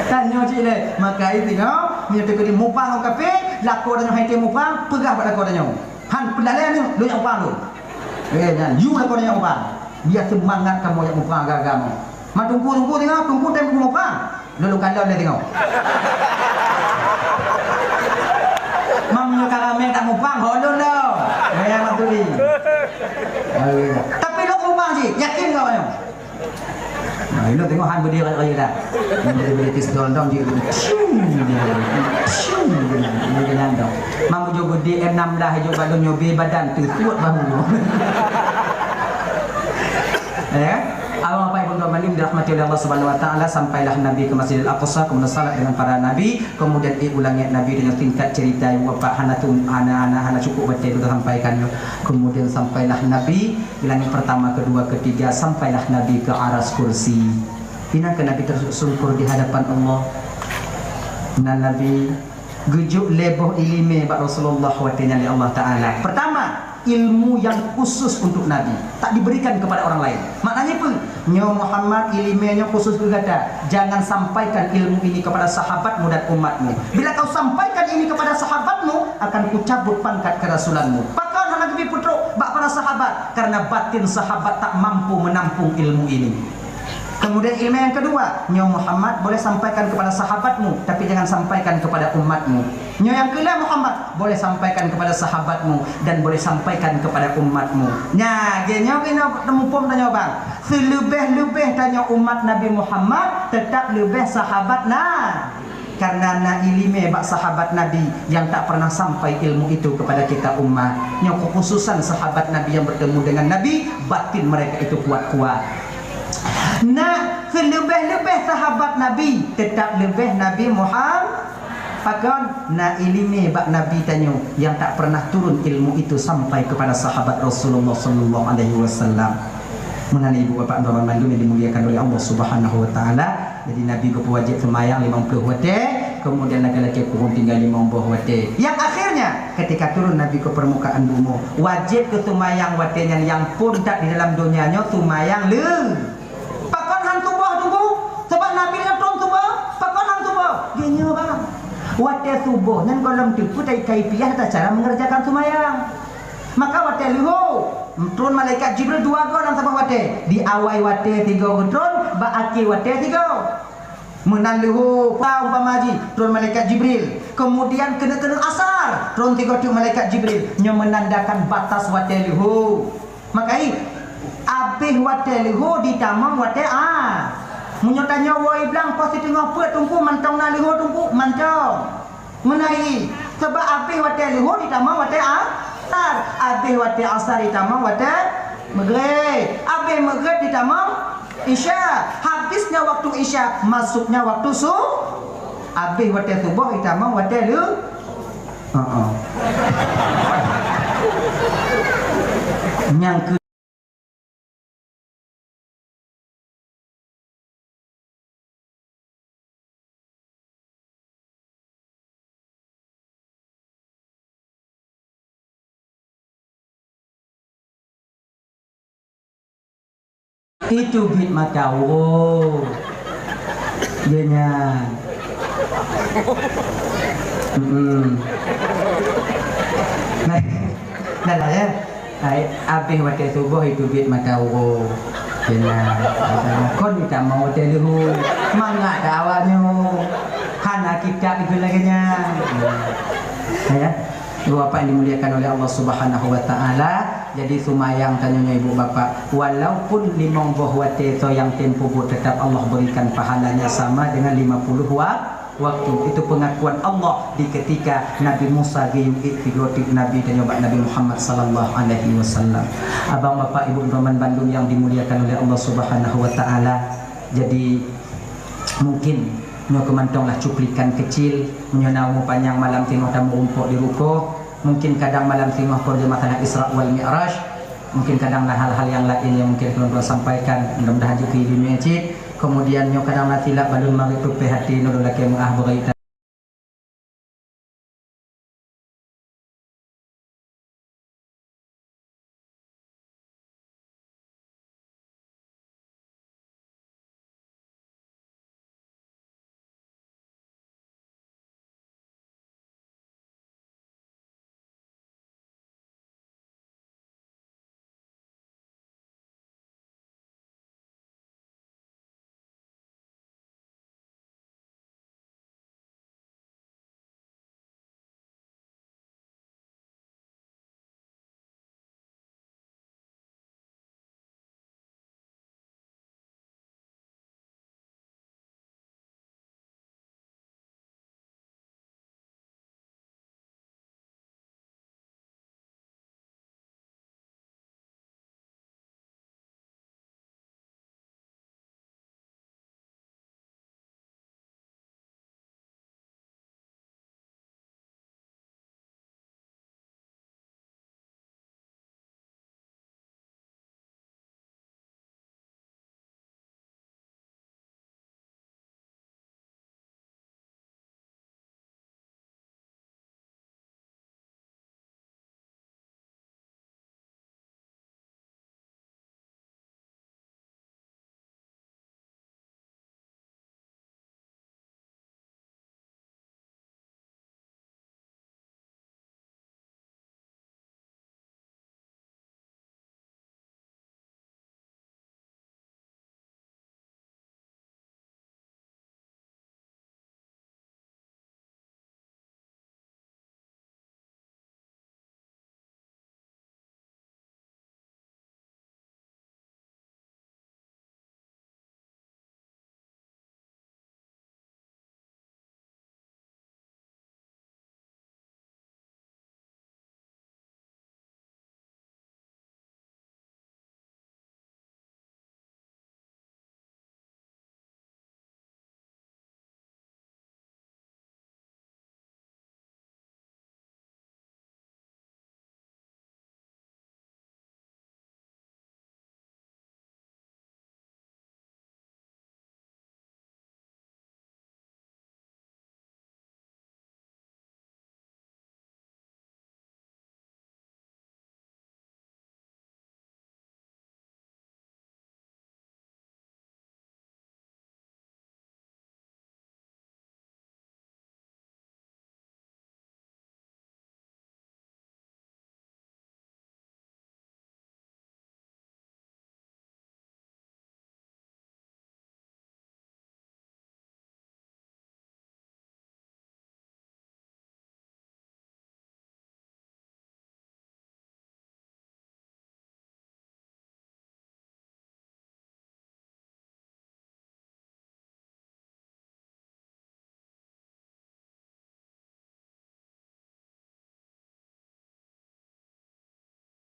tanya cik le maka itu tengok dia tu kena mupang orang kafe lakon dengan hai mupang pegah pada lakon nya han pendalayan ni lu yang upang tu jangan you lakon yang upang biar semangat kamu yang mupang agama mak tunggu tengok tunggu tempo mupang lalu kalau dia tengok mamnya karamel tak mupang holon dah ya maturi tapi lo mupang sih yakin kau yang nah, lo tengok han berdiri raya dah. Berdiri tis dondong dia. Dia landong. Mang jogo DM 6 dah jo balon nyobe badan tu tuat bahu. Ya. Awal apa ibu malim dirahmati oleh Allah Subhanahu wa taala sampailah Nabi ke Masjidil Aqsa kemudian salat dengan para nabi kemudian ulangi Nabi dengan tingkat cerita wafat hanatun anak-anak cukup baca itu sampaikan kemudian sampailah Nabi ulangi pertama kedua ketiga sampailah Nabi ke aras kursi ina ke Nabi tersungkur di hadapan Allah dan Nabi gejuk leboh ilmu bak Rasulullah wa ta'ala Allah taala pertama ilmu yang khusus untuk Nabi tak diberikan kepada orang lain. Maknanya apa? Nyo Muhammad ilmunya khusus berkata, jangan sampaikan ilmu ini kepada sahabatmu dan umatmu. Bila kau sampaikan ini kepada sahabatmu, akan kucabut pangkat kerasulanmu. Pakar Nabi putra bak para sahabat karena batin sahabat tak mampu menampung ilmu ini. Kemudian ilmu yang kedua, Nyo Muhammad boleh sampaikan kepada sahabatmu, tapi jangan sampaikan kepada umatmu. Nyo yang kedua Muhammad boleh sampaikan kepada sahabatmu dan boleh sampaikan kepada umatmu. Nya, genyo temu pom tanya bang. Selebih-lebih tanya umat Nabi Muhammad, tetap lebih sahabat nah. Karena na ilmu bak sahabat Nabi yang tak pernah sampai ilmu itu kepada kita umat. Nyo kekhususan sahabat Nabi yang bertemu dengan Nabi, batin mereka itu kuat-kuat. Nah, selebih-lebih sahabat Nabi tetap lebih Nabi Muhammad. Pakon na ilmu bak Nabi tanya yang tak pernah turun ilmu itu sampai kepada sahabat Rasulullah sallallahu alaihi wasallam. Mengenai ibu bapa dan mandu yang dimuliakan oleh Allah Subhanahu wa taala. Jadi Nabi berwajib sembahyang 50 waktu, kemudian laki-laki kurun tinggal 50 waktu. Yang akhirnya ketika turun Nabi ke permukaan bumi, wajib ke sembahyang waktunya yang pun tak di dalam dunianya sembahyang le. Sebab Nabi nak tolong tubuh, pakon hang tubuh. Gini bang. Waktu subuh nan kolom tu putai kaifiah ta cara mengerjakan sembahyang. Maka waktu luhu turun malaikat Jibril 2 go dalam sabah waktu. Di awal waktu 3 turun, ba akhir waktu 3. Menan luhu pa umpama haji turun malaikat Jibril. Kemudian kena asar, turun 3 tu malaikat Jibril yang menandakan batas waktu luhu. Maka habis waktu luhu ditamam waktu Munyo tanya woi blang pasti tengok apa tungku mantong na liho tungku mantong. Menai Sebab habis waktu luhur ditambah waktu asar. Habis waktu asar ditambah waktu maghrib. Habis maghrib ditambah isya. Habisnya waktu isya, masuknya waktu habis waktu subuh ditambah waktu yang ke itu bit Macau dianya nah lah ya habis waktu subuh itu bit Macau dianya kon kita mau dulu mangga awalnya hana kita itu lagi nya ya. Ibu bapak yang dimuliakan oleh Allah Subhanahu wa taala, jadi sumayang tanyanya ibu bapak, walaupun 50 waktu yang tempo tetap Allah berikan pahalanya sama dengan 50 waktu. Itu pengakuan Allah di ketika Nabi Musa diutus Nabi dan Nabi Muhammad sallallahu alaihi wasallam. Abang bapak ibu teman Bandung yang dimuliakan oleh Allah Subhanahu wa taala, jadi mungkin nyo kemantonglah cuplikan kecil menyonamu panjang malam tengok tamu rumput di ruko, mungkin kadang malam tengok kerja masalah Isra wal Mi'raj, mungkin kadanglah hal-hal yang lain yang mungkin tuan-tuan sampaikan, mudah-mudahan juga di dunia cik. Kemudian nyo kadang lah tilap balun mari tu hati nol laki mengah berita